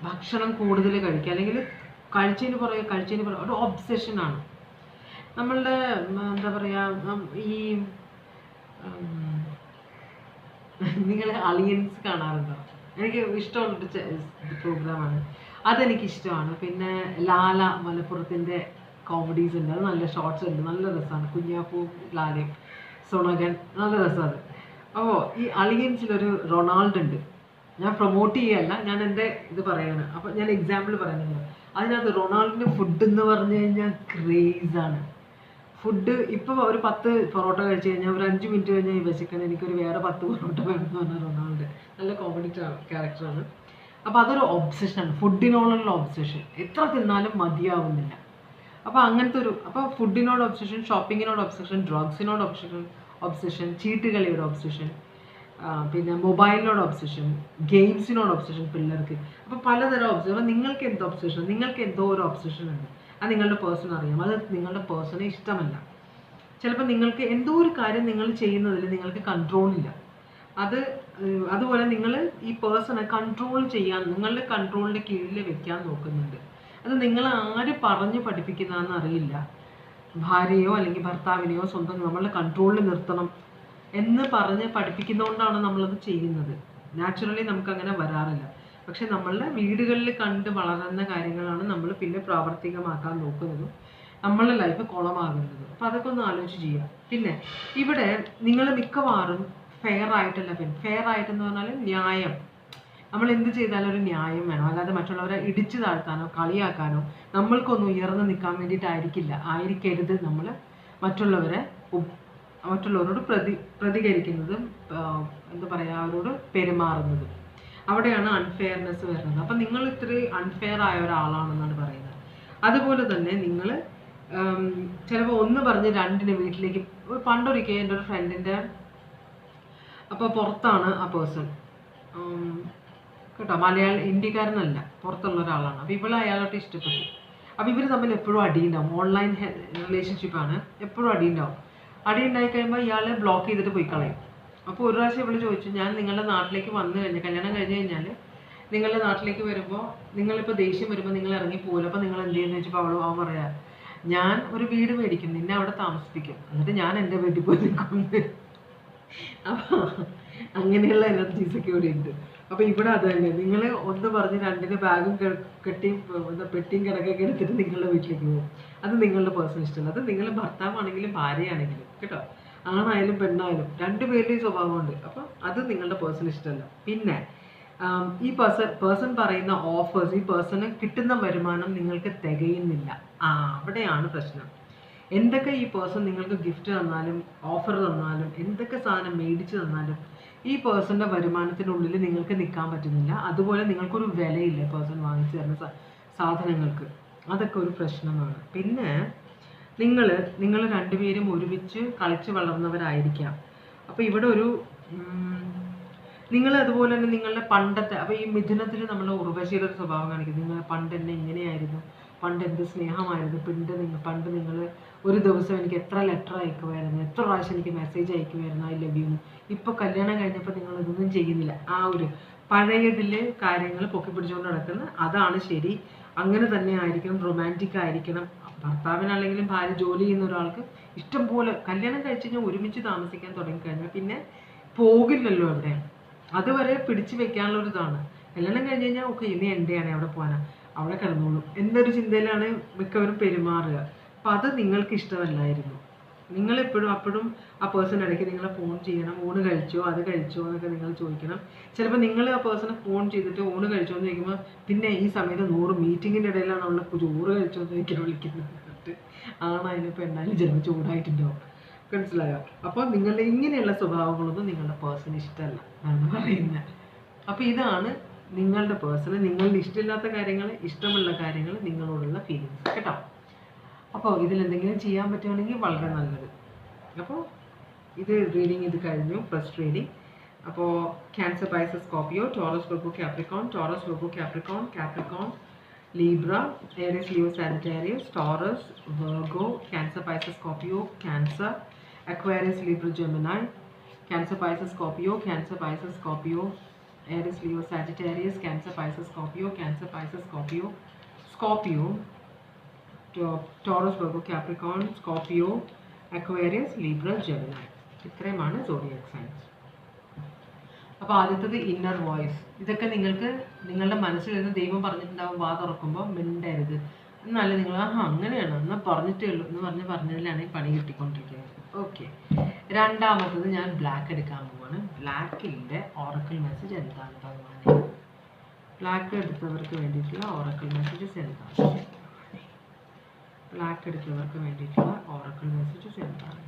[SPEAKER 1] ഭക്ഷണം കൂടുതൽ കഴിക്കുക, അല്ലെങ്കിൽ കഴിച്ചതിന് പുറകെ ഒരു ഒബ്സെഷനാണ്. നമ്മളുടെ എന്താ പറയുക, ഈ നിങ്ങൾ അലിയൻസ് കാണാറുണ്ടോ? എനിക്ക് ഇഷ്ടമുള്ളൊരു പ്രോഗ്രാമാണ്, അതെനിക്കിഷ്ടമാണ്. പിന്നെ ലാല മലപ്പുറത്തിൻ്റെ കോമഡീസ് ഉണ്ട്, അത് നല്ല ഷോർട്സ് ഉണ്ട്, നല്ല രസമാണ്. കുഞ്ഞാപ്പൂ ലാലയും സോണഗൻ, നല്ല രസമാണ്. അപ്പോൾ ഈ അലിയൻസിലൊരു റൊണാൾഡ് ഉണ്ട്. ഞാൻ പ്രൊമോട്ട് ചെയ്യല്ല, ഞാൻ എൻ്റെ ഇത് പറയാണ്. അപ്പോൾ ഞാൻ എക്സാമ്പിൾ പറയുന്നത്, അതിനകത്ത് റൊണാൾഡിൻ്റെ ഫുഡ് എന്ന് പറഞ്ഞു കഴിഞ്ഞാൽ ക്രേസാണ്. ഫുഡ് ഇപ്പോൾ ഒരു 10 പൊറോട്ട കഴിച്ച് കഴിഞ്ഞാൽ ഒരു 5 മിനിറ്റ് കഴിഞ്ഞാൽ വിശക്കണം, എനിക്കൊരു വേറെ 10 പൊറോട്ട വേണമെന്ന് പറഞ്ഞാൽ റൊണാൾഡ് നല്ല കോമഡി ക്യാരക്ടറാണ്. അപ്പോൾ അതൊരു ഒബ്സെഷനാണ്, ഫുഡിനോടുള്ള ഒബ്സെഷൻ. എത്ര തിന്നാലും മതിയാവുന്നില്ല. അപ്പോൾ അങ്ങനത്തെ അപ്പോൾ ഫുഡിനോട് ഒബ്സെഷൻ, ഷോപ്പിങ്ങിനോട് ഒബ്സെഷൻ, ഡ്രഗ്സിനോട് ഒബ്സെഷൻ, ചീട്ടുകളിയുടെ ഒബ്സെഷൻ, പിന്നെ മൊബൈലിനോട് ഒബ്സെഷൻ, ഗെയിംസിനോട് ഒബ്സെഷൻ പിള്ളേർക്ക്. അപ്പോൾ പലതരം ഒബ്സെഷൻ. അപ്പോൾ നിങ്ങൾക്ക് എന്തോ ഒബ്സെഷൻ, നിങ്ങൾക്ക് എന്തോ ഒരു ഒബ്സെഷൻ ഉണ്ട്, അത് നിങ്ങളുടെ പേഴ്സൺ അറിയാം. അത് നിങ്ങളുടെ പേഴ്സണെ ഇഷ്ടമല്ല. ചിലപ്പോൾ നിങ്ങൾക്ക് എന്തോ ഒരു കാര്യം നിങ്ങൾ ചെയ്യുന്നതിൽ നിങ്ങൾക്ക് കൺട്രോളില്ല. അതുപോലെ നിങ്ങൾ ഈ പേഴ്സണെ കൺട്രോൾ ചെയ്യാൻ, നിങ്ങളുടെ കൺട്രോളിൻ്റെ കീഴിൽ വെക്കാൻ നോക്കുന്നുണ്ട്. അത് നിങ്ങൾ ആര് പറഞ്ഞ് പഠിപ്പിക്കുന്നതെന്ന് അറിയില്ല. ഭാര്യയോ അല്ലെങ്കിൽ ഭർത്താവിനെയോ സ്വന്തം നമ്മളുടെ കൺട്രോളിൽ നിർത്തണം എന്ന് പറഞ്ഞ് പഠിപ്പിക്കുന്നതുകൊണ്ടാണ് നമ്മളത് ചെയ്യുന്നത്. നാച്ചുറലി നമുക്കങ്ങനെ വരാറില്ല. പക്ഷെ നമ്മളുടെ വീടുകളിൽ കണ്ട് വളരുന്ന കാര്യങ്ങളാണ് നമ്മൾ പിന്നെ പ്രാവർത്തികമാക്കാൻ നോക്കുന്നതും നമ്മളുടെ ലൈഫ് കുളമാകുന്നതും. അപ്പോൾ അതൊക്കെ ഒന്ന് ആലോചിച്ച് ചെയ്യാം. പിന്നെ ഇവിടെ നിങ്ങൾ മിക്കവാറും ഫെയർ ആയിട്ടല്ല, ഫെയർ ആയിട്ടെന്ന് പറഞ്ഞാൽ ന്യായം. നമ്മൾ എന്ത് ചെയ്താലും ഒരു ന്യായം വേണം, അല്ലാതെ മറ്റുള്ളവരെ ഇടിച്ചു താഴ്ത്താനോ കളിയാക്കാനോ നമ്മൾക്കൊന്ന് ഉയർന്നു നിൽക്കാൻ ആയിരിക്കരുത് നമ്മൾ മറ്റുള്ളവരോട് പ്രതികരിക്കുന്നതും എന്താ പറയുക, അവരോട് പെരുമാറുന്നതും. അവിടെയാണ് അൺഫെയർനെസ് വരുന്നത്. അപ്പം നിങ്ങൾ ഇത്രയും അൺഫെയർ ആയ ഒരാളാണെന്നാണ് പറയുന്നത്. അതുപോലെ തന്നെ നിങ്ങൾ ചിലപ്പോൾ ഒന്ന് പറഞ്ഞ് രണ്ടിന് വീട്ടിലേക്ക്, പണ്ടൊരിക്കൽ എൻ്റെ ഒരു ഫ്രണ്ടിൻ്റെ, അപ്പോൾ പുറത്താണ് ആ പേഴ്സൺ, കേട്ടോ, ഇന്ത്യക്കാരനല്ല, പുറത്തുള്ള ഒരാളാണ്. അപ്പോൾ ഇവളെ അയാളോട്ട് ഇഷ്ടപ്പെട്ടു. അപ്പോൾ ഇവർ തമ്മിൽ എപ്പോഴും അടിയുണ്ടാവും. ഓൺലൈൻ റിലേഷൻഷിപ്പാണ്, എപ്പോഴും അടിയുണ്ടാവും. അടി ഉണ്ടായി കഴിയുമ്പോൾ ഇയാളെ ബ്ലോക്ക് ചെയ്തിട്ട് പോയി കളയും. അപ്പോൾ ഒരു പ്രാവശ്യം ഇവള് ചോദിച്ചു, ഞാൻ നിങ്ങളുടെ നാട്ടിലേക്ക് വന്നു കഴിഞ്ഞാൽ, കല്യാണം കഴിഞ്ഞ് കഴിഞ്ഞാൽ നിങ്ങളുടെ നാട്ടിലേക്ക് വരുമ്പോൾ നിങ്ങളിപ്പോൾ ദേഷ്യം വരുമ്പോൾ നിങ്ങൾ ഇറങ്ങി പോകുമല്ലോ, അപ്പോൾ നിങ്ങൾ എന്ത് ചെയ്യുമെന്ന് വെച്ചപ്പോൾ അവൻ പറയാം, ഞാൻ ഒരു വീട് മേടിക്കും, നിന്നെ അവിടെ താമസിപ്പിക്കും, എന്നിട്ട് ഞാൻ എൻ്റെ വീട്ടിൽ പോയി നിൽക്കും. അപ്പോൾ അങ്ങനെയുള്ള എനർജീസൊക്കെ ഇവിടെ ഉണ്ട്. അപ്പോൾ ഇവിടെ അത് തന്നെ, നിങ്ങൾ ഒന്ന് പറഞ്ഞ് രണ്ടിന് ബാഗും പെട്ടിയും കിടക്കൊക്കെ എടുത്തിട്ട് നിങ്ങളുടെ വീട്ടിലേക്ക് പോകും. അത് നിങ്ങളുടെ പേഴ്സണൽ ഇഷ്ടമല്ല. അത് നിങ്ങളുടെ ഭർത്താവാണെങ്കിലും ഭാര്യയാണെങ്കിലും, കേട്ടോ, ആണായാലും പെണ്ണായാലും രണ്ടുപേരുടെയും സ്വഭാവമുണ്ട്. അപ്പോൾ അത് നിങ്ങളുടെ പേഴ്സണൽ ഇഷ്ടമല്ല. പിന്നെ ഈ പേഴ്സൺ പറയുന്ന ഓഫേഴ്സ്, ഈ പേഴ്സണ് കിട്ടുന്ന വരുമാനം നിങ്ങൾക്ക് തികയുന്നില്ല. അവിടെയാണ് പ്രശ്നം. എന്തൊക്കെ ഈ പേഴ്സൺ നിങ്ങൾക്ക് ഗിഫ്റ്റ് തന്നാലും ഓഫർ തന്നാലും എന്തൊക്കെ സാധനം മേടിച്ച് തന്നാലും ഈ പേഴ്സണിൻ്റെ വരുമാനത്തിനുള്ളിൽ നിങ്ങൾക്ക് നിൽക്കാൻ പറ്റുന്നില്ല. അതുപോലെ നിങ്ങൾക്കൊരു വിലയില്ല പേഴ്സൺ വാങ്ങിച്ചു തരുന്ന സാധനങ്ങൾക്ക്. അതൊക്കെ ഒരു പ്രശ്നമാണ്. പിന്നെ നിങ്ങൾ രണ്ടുപേരും ഒരുമിച്ച് കളിച്ച് വളർന്നവരായിരിക്കാം. അപ്പോൾ ഇവിടെ ഒരു നിങ്ങൾ അതുപോലെ തന്നെ നിങ്ങളുടെ പണ്ടത്തെ, അപ്പോൾ ഈ മിഥുനത്തിൽ നമ്മൾ ഉർവശിയുടെ ഒരു സ്വഭാവം കാണിക്കും. നിങ്ങൾ പണ്ട് എന്നെ ഇങ്ങനെയായിരുന്നു, പണ്ട് എന്ത് സ്നേഹമായിരുന്നു, പണ്ട് നിങ്ങൾ ഒരു ദിവസം എനിക്ക് എത്ര ലെറ്റർ അയക്കുമായിരുന്നു, എത്ര പ്രാവശ്യം എനിക്ക് മെസ്സേജ് അയക്കുമായിരുന്നു ഐ ലവ് യു. ഇപ്പോൾ കല്യാണം കഴിഞ്ഞപ്പോൾ നിങ്ങൾ ഇതൊന്നും ചെയ്യുന്നില്ല. ആ ഒരു പഴയതിൽ കാര്യങ്ങൾ പൊക്കി പിടിച്ചുകൊണ്ട് നടക്കുന്ന അതാണ് ശരി. അങ്ങനെ തന്നെ ആയിരിക്കണം, റൊമാൻറ്റിക് ആയിരിക്കണം. ഭർത്താവിനാണെങ്കിലും ഭാര്യ ജോലി ചെയ്യുന്ന ഒരാൾക്ക് ഇഷ്ടം പോലെ കല്യാണം കഴിച്ച് കഴിഞ്ഞാൽ ഒരുമിച്ച് താമസിക്കാൻ തുടങ്ങിക്കഴിഞ്ഞാൽ പിന്നെ പോകില്ലല്ലോ അവിടെ. അതുവരെ പിടിച്ചു വെക്കാനുള്ള ഒരു ഇതാണ്. കല്യാണം കഴിഞ്ഞ് കഴിഞ്ഞാൽ ഓക്കെ ഇനി എൻ്റെയാണ്, അവിടെ പോകാനാ, അവിടെ കിടന്നോളും എന്നൊരു ചിന്തയിലാണ് മിക്കവരും പെരുമാറുക. അപ്പം അത് നിങ്ങൾക്ക് ഇഷ്ടമല്ലായിരുന്നു. നിങ്ങളെപ്പോഴും അപ്പോഴും ആ പേഴ്സൺ ഇടയ്ക്ക് നിങ്ങളെ ഫോൺ ചെയ്യണം, ഊണ് കഴിച്ചോ അത് കഴിച്ചോ എന്നൊക്കെ നിങ്ങൾ ചോദിക്കണം. ചിലപ്പോൾ നിങ്ങൾ ആ പേഴ്സണെ ഫോൺ ചെയ്തിട്ട് ഊണ് കഴിച്ചോ എന്ന് ചോദിക്കുമ്പോൾ പിന്നെ ഈ സമയത്ത് 100 മീറ്റിങ്ങിൻ്റെ ഇടയിലാണ് അവളെ ചോറ് കഴിച്ചോ എന്ന് ചോദിക്കാൻ വിളിക്കുന്നത്. അതിനിപ്പോൾ എന്നാലും ചിലപ്പോൾ ചൂടായിട്ടുണ്ടാവും. മനസ്സിലായോ? അപ്പോൾ നിങ്ങളുടെ ഇങ്ങനെയുള്ള സ്വഭാവങ്ങളൊന്നും നിങ്ങളുടെ പേഴ്സണ് ഇഷ്ടമല്ല എന്നാണ് പറയുന്നത്. അപ്പോൾ ഇതാണ് നിങ്ങളുടെ പേഴ്സണ് നിങ്ങളുടെ ഇഷ്ടമില്ലാത്ത കാര്യങ്ങൾ, ഇഷ്ടമുള്ള കാര്യങ്ങൾ, നിങ്ങളോടുള്ള ഫീലിങ്സ് കേട്ടോ. അപ്പോൾ ഇതിലെന്തെങ്കിലും ചെയ്യാൻ പറ്റുകയാണെങ്കിൽ വളരെ നല്ലത്. അപ്പോൾ ഇത് റീഡിങ് ഇത് കഴിഞ്ഞു, ഫസ്റ്റ് റീഡിങ്. അപ്പോൾ Cancer, Pisces, Scorpio, Taurus, Virgo, Capricorn, Taurus, Virgo, Capricorn, Capricorn, Libra, Aries, Leo, Sagittarius, Taurus, Virgo, Cancer, Pisces, Scorpio, Cancer, Aquarius, Libra, Gemini, Cancer, Pisces, Scorpio, Cancer, Pisces, Scorpio, Aries, Leo, Sagittarius, Cancer, Pisces, Scorpio, Cancer, Pisces, Scorpio, Scorpio, Taurus, Virgo, Capricorn, Scorpio, Aquarius, Libra, Gemini. ഇത്രയുമാണ് zodiac signs. അപ്പോൾ ആദ്യത്തത് inner voice. ഇതൊക്കെ നിങ്ങൾക്ക് നിങ്ങളുടെ മനസ്സിൽ നിന്ന് ദൈവം പറഞ്ഞിട്ടുണ്ടാവും, വാ തുറക്കുമ്പോൾ മിണ്ടരുത് എന്നല്ല. നിങ്ങൾ അങ്ങനെയാണ് എന്നാൽ പറഞ്ഞിട്ടേ ഉള്ളൂ എന്ന് പറഞ്ഞതിലാണ് ഈ പണി കിട്ടിക്കൊണ്ടിരിക്കുന്നത്. ഓക്കെ. രണ്ടാമത്തത് ഞാൻ ബ്ലാക്ക് എടുക്കാൻ പോവാണ്. ബ്ലാക്കിൻ്റെ ഓറക്കിൾ മെസ്സേജ് എന്താണ് ഭഗവാനെ? ബ്ലാക്ക് എടുത്തവർക്ക് വേണ്ടിയിട്ടുള്ള ഓറക്കിൾ മെസ്സേജസ് എന്താണ്? ബ്ലാക്ക് എടുത്തവർക്ക് വേണ്ടിയിട്ടുള്ള ഓറക്കിൾ മെസ്സേജസ് എന്താണ്?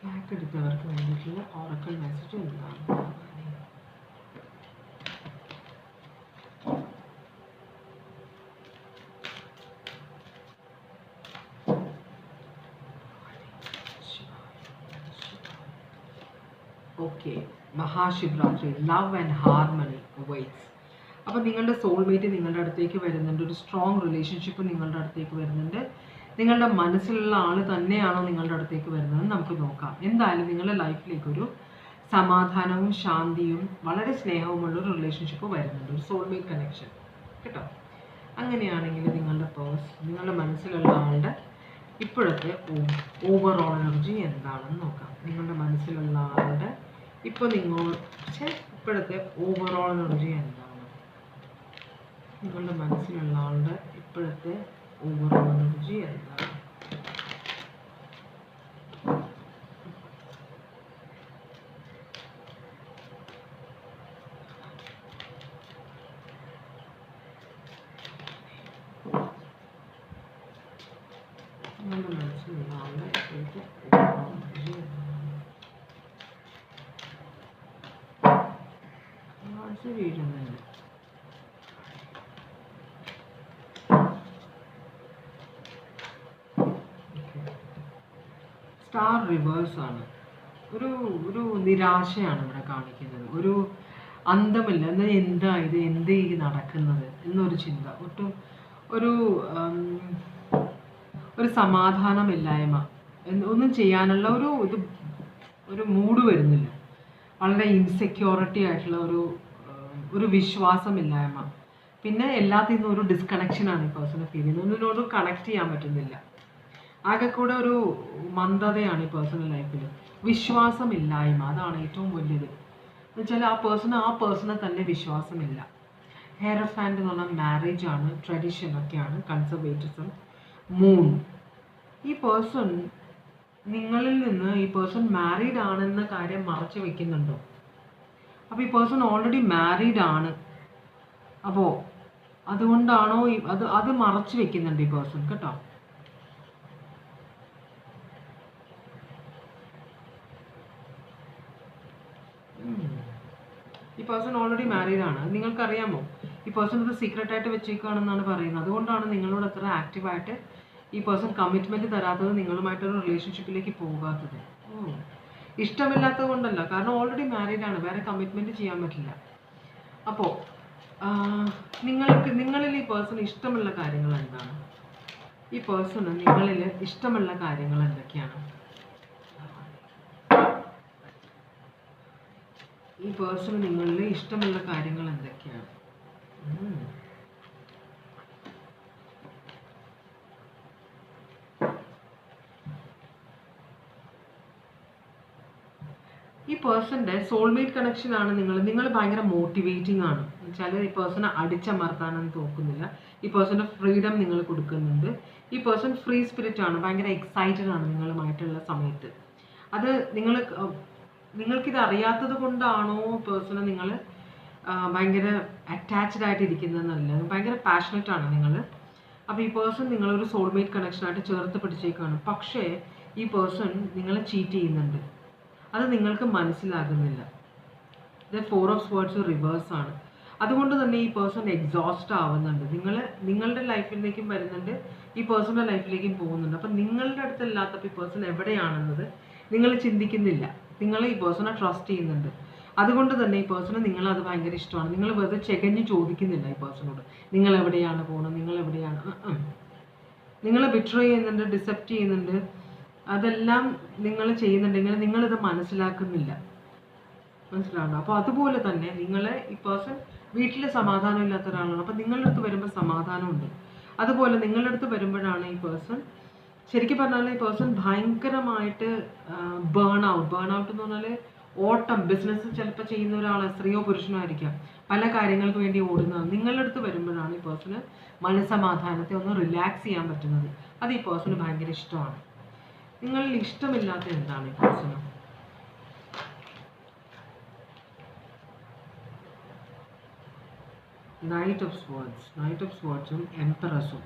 [SPEAKER 1] ബ്ലാക്ക് എടുത്തവർക്ക് വേണ്ടിയിട്ടുള്ള ഓറക്കിൾ മെസ്സേജ് എന്താണ്? Okay. Mahashivratri, love and harmony waits. അപ്പോൾ നിങ്ങളുടെ സോൾമേറ്റ് നിങ്ങളുടെ അടുത്തേക്ക് വരുന്നുണ്ട്. ഒരു സ്ട്രോങ് റിലേഷൻഷിപ്പ് നിങ്ങളുടെ അടുത്തേക്ക് വരുന്നുണ്ട്. നിങ്ങളുടെ മനസ്സിലുള്ള ആൾ തന്നെയാണോ നിങ്ങളുടെ അടുത്തേക്ക് വരുന്നത് നമുക്ക് നോക്കാം. എന്തായാലും നിങ്ങളുടെ ലൈഫിലേക്കൊരു സമാധാനവും ശാന്തിയും വളരെ സ്നേഹവുമുള്ള ഒരു റിലേഷൻഷിപ്പ് വരുന്നുണ്ട്, ഒരു സോൾമേറ്റ് കണക്ഷൻ കേട്ടോ. അങ്ങനെയാണെങ്കിൽ നിങ്ങളുടെ മനസ്സിലുള്ള ആളുടെ ഇപ്പോഴത്തെ ഓവറോൾ എനർജി എന്താണെന്ന് നോക്കാം. നിങ്ങളുടെ മനസ്സിലുള്ള ആളുടെ ഇപ്പോഴത്തെ ഓവറോൾ എനർജി എന്താണ്? നിങ്ങളുടെ മനസ്സിലുള്ള ആളുടെ ഇപ്പോഴത്തെ ഓവറോൾ എനർജി എന്താണ്? നിങ്ങളുടെ മനസ്സിലുള്ള ആളുടെ ഇപ്പോഴത്തെ ഓവറോൾ എനർജി എന്താണ്? വീഴുന്നുണ്ട്. സ്റ്റാർ റിവേഴ്സ് ആണ്. ഒരു നിരാശയാണ് ഇവിടെ കാണിക്കുന്നത്. ഒരു അന്തമില്ല. എന്നാൽ എന്താ ഇത്, എന്ത് ഈ നടക്കുന്നത് എന്നൊരു ചിന്ത, ഒരു സമാധാനമില്ലായ്മ, ഒന്നും ചെയ്യാനുള്ള ഒരു മൂഡ് വരുന്നില്ല. വളരെ ഇൻസെക്യൂരിറ്റി ആയിട്ടുള്ള ഒരു വിശ്വാസമില്ലായ്മ. പിന്നെ എല്ലാത്തിൽ നിന്നും ഒരു ഡിസ്കണക്ഷനാണ് ഈ പേഴ്സണൽ ഫീൽ ചെയ്യുന്നത്. ഒന്നിനോട് കണക്ട് ചെയ്യാൻ പറ്റുന്നില്ല. ആകെ കൂടെ ഒരു മന്ദതയാണ് ഈ പേഴ്സണൽ ലൈഫിൽ. വിശ്വാസമില്ലായ്മ, അതാണ് ഏറ്റവും വലിയത്. എന്നുവെച്ചാൽ ആ പേഴ്സണെ തന്നെ വിശ്വാസമില്ല. ഹെയറഫാൻഡ് എന്ന് പറഞ്ഞാൽ മാരേജ് ആണ്, ട്രഡീഷൻ ഒക്കെയാണ്, കൺസർവേറ്റിസം. മൂൺ, ഈ പേഴ്സൺ നിങ്ങളിൽ നിന്ന് ഈ പേഴ്സൺ മാരീഡ് ആണെന്ന കാര്യം മറച്ചു വെക്കുന്നുണ്ടോ? അപ്പോൾ ഈ പേഴ്സൺ ഓൾറെഡി മാരീഡ് ആണ്. അപ്പോൾ അതുകൊണ്ടാണോ അത് മറച്ചു വെക്കുന്നുണ്ട് ഈ പേഴ്സൺ കേട്ടോ. ഈ പേഴ്സൺ ഓൾറെഡി മാരീഡ് ആണ്. നിങ്ങൾക്കറിയാമോ? ഈ പേഴ്സൺ ഇത് സീക്രട്ട് ആയിട്ട് വെച്ചേക്കുകയാണെന്നാണ് പറയുന്നത്. അതുകൊണ്ടാണ് നിങ്ങളോട് അത്ര ആക്റ്റീവായിട്ട് ഈ പേഴ്സൺ കമ്മിറ്റ്മെൻറ്റ് തരാത്തത്, നിങ്ങളുമായിട്ടൊരു റിലേഷൻഷിപ്പിലേക്ക് പോകാത്തത്. ഇഷ്ടമില്ലാത്തത് കൊണ്ടല്ല, കാരണം ഓൾറെഡി മാരീഡ് ആണ്, വേറെ കമ്മിറ്റ്മെൻറ്റ് ചെയ്യാൻ പറ്റില്ല. അപ്പോൾ നിങ്ങളിൽ ഈ പേഴ്സൺ ഇഷ്ടമുള്ള കാര്യങ്ങൾ എന്താണ്? ഈ പേഴ്സണ് നിങ്ങളിൽ ഇഷ്ടമുള്ള കാര്യങ്ങൾ എന്തൊക്കെയാണ്? ഈ പേഴ്സണ് നിങ്ങളിൽ ഇഷ്ടമുള്ള കാര്യങ്ങൾ എന്തൊക്കെയാണ്? ഈ പേഴ്സൻ്റെ സോൾമേറ്റ് കണക്ഷൻ ആണ്. നിങ്ങൾ ഭയങ്കര മോട്ടിവേറ്റിംഗ് ആണ്. എന്നുവെച്ചാൽ ഈ പേഴ്സണെ അടിച്ചമർത്താനൊന്നും തോക്കുന്നില്ല. ഈ പേഴ്സൻ്റെ ഫ്രീഡം നിങ്ങൾ കൊടുക്കുന്നുണ്ട്. ഈ പേഴ്സൺ ഫ്രീ സ്പിരിറ്റ് ആണ്, ഭയങ്കര എക്സൈറ്റഡ് ആണ് നിങ്ങളുമായിട്ടുള്ള സമയത്ത്. അത് നിങ്ങൾക്കിത് അറിയാത്തത് കൊണ്ടാണോ പേഴ്സണെ നിങ്ങൾ ഭയങ്കര അറ്റാച്ച്ഡ് ആയിട്ട് ഇരിക്കുന്നതെന്നല്ല, ഭയങ്കര പാഷനറ്റ് ആണ് നിങ്ങൾ. അപ്പോൾ ഈ പേഴ്സൺ നിങ്ങളൊരു സോൾമേറ്റ് കണക്ഷനായിട്ട് ചേർത്ത് പിടിച്ചേക്കാണ്. പക്ഷേ ഈ പേഴ്സൺ നിങ്ങളെ ചീറ്റ് ചെയ്യുന്നുണ്ട്. അത് നിങ്ങൾക്ക് മനസ്സിലാകുന്നില്ല. ഇത് 4 of Swords റിവേഴ്സ് ആണ്. അതുകൊണ്ട് തന്നെ ഈ പേഴ്സൺ എക്സോസ്റ്റ് ആവുന്നുണ്ട്. നിങ്ങളുടെ ലൈഫിലേക്കും വരുന്നുണ്ട്, ഈ പേഴ്സണൽ ലൈഫിലേക്കും പോകുന്നുണ്ട്. അപ്പം നിങ്ങളുടെ അടുത്തല്ലാത്തപ്പോൾ ഈ പേഴ്സൺ എവിടെയാണെന്നത് നിങ്ങൾ ചിന്തിക്കുന്നില്ല. നിങ്ങൾ ഈ പേഴ്സണെ ട്രസ്റ്റ് ചെയ്യുന്നുണ്ട്. അതുകൊണ്ട് തന്നെ ഈ പേഴ്സണ് നിങ്ങളത് ഭയങ്കര ഇഷ്ടമാണ്. നിങ്ങൾ വെറുതെ ചെകഞ്ഞ് ചോദിക്കുന്നില്ല ഈ പേഴ്സണോട്, നിങ്ങൾ എവിടെയാണ് പോകുന്നത്, നിങ്ങൾ എവിടെയാണ്. നിങ്ങൾ ബിട്രേ ചെയ്യുന്നുണ്ട്, ഡിസെപ്റ്റ് ചെയ്യുന്നുണ്ട്, അതെല്ലാം നിങ്ങൾ ചെയ്യുന്നുണ്ടെങ്കിൽ നിങ്ങളിത് മനസ്സിലാക്കുന്നില്ല. മനസ്സിലാവുന്നു? അപ്പോൾ അതുപോലെ തന്നെ ഈ പേഴ്സൺ വീട്ടിൽ സമാധാനം ഇല്ലാത്ത ഒരാളാണ്. അപ്പോൾ നിങ്ങളുടെ അടുത്ത് വരുമ്പോൾ സമാധാനമുണ്ട്. അതുപോലെ നിങ്ങളുടെ അടുത്ത് വരുമ്പോഴാണ് ഈ പേഴ്സൺ, ശരിക്കും പറഞ്ഞാൽ ഈ പേഴ്സൺ ഭയങ്കരമായിട്ട് ബേൺ ഔട്ട് എന്ന് പറഞ്ഞാൽ ഓട്ടം, ബിസിനസ് ചിലപ്പോൾ ചെയ്യുന്ന ഒരാൾ, സ്ത്രീയോ പുരുഷനോ ആയിരിക്കാം, പല കാര്യങ്ങൾക്ക് വേണ്ടി ഓടുന്നത്. നിങ്ങളുടെ അടുത്ത് വരുമ്പോഴാണ് ഈ പേഴ്സണ് മനസ്സമാധാനത്തെ ഒന്ന് റിലാക്സ് ചെയ്യാൻ പറ്റുന്നത്. അത് ഈ പേഴ്സണ് ഭയങ്കര ഇഷ്ടമാണ്. നിങ്ങളിൽ ഇഷ്ടമില്ലാത്ത എന്താണ് ഈ പേഴ്സണ്? നൈറ്റ് ഓഫ് സ്വാർഡ്സും എംപറസും.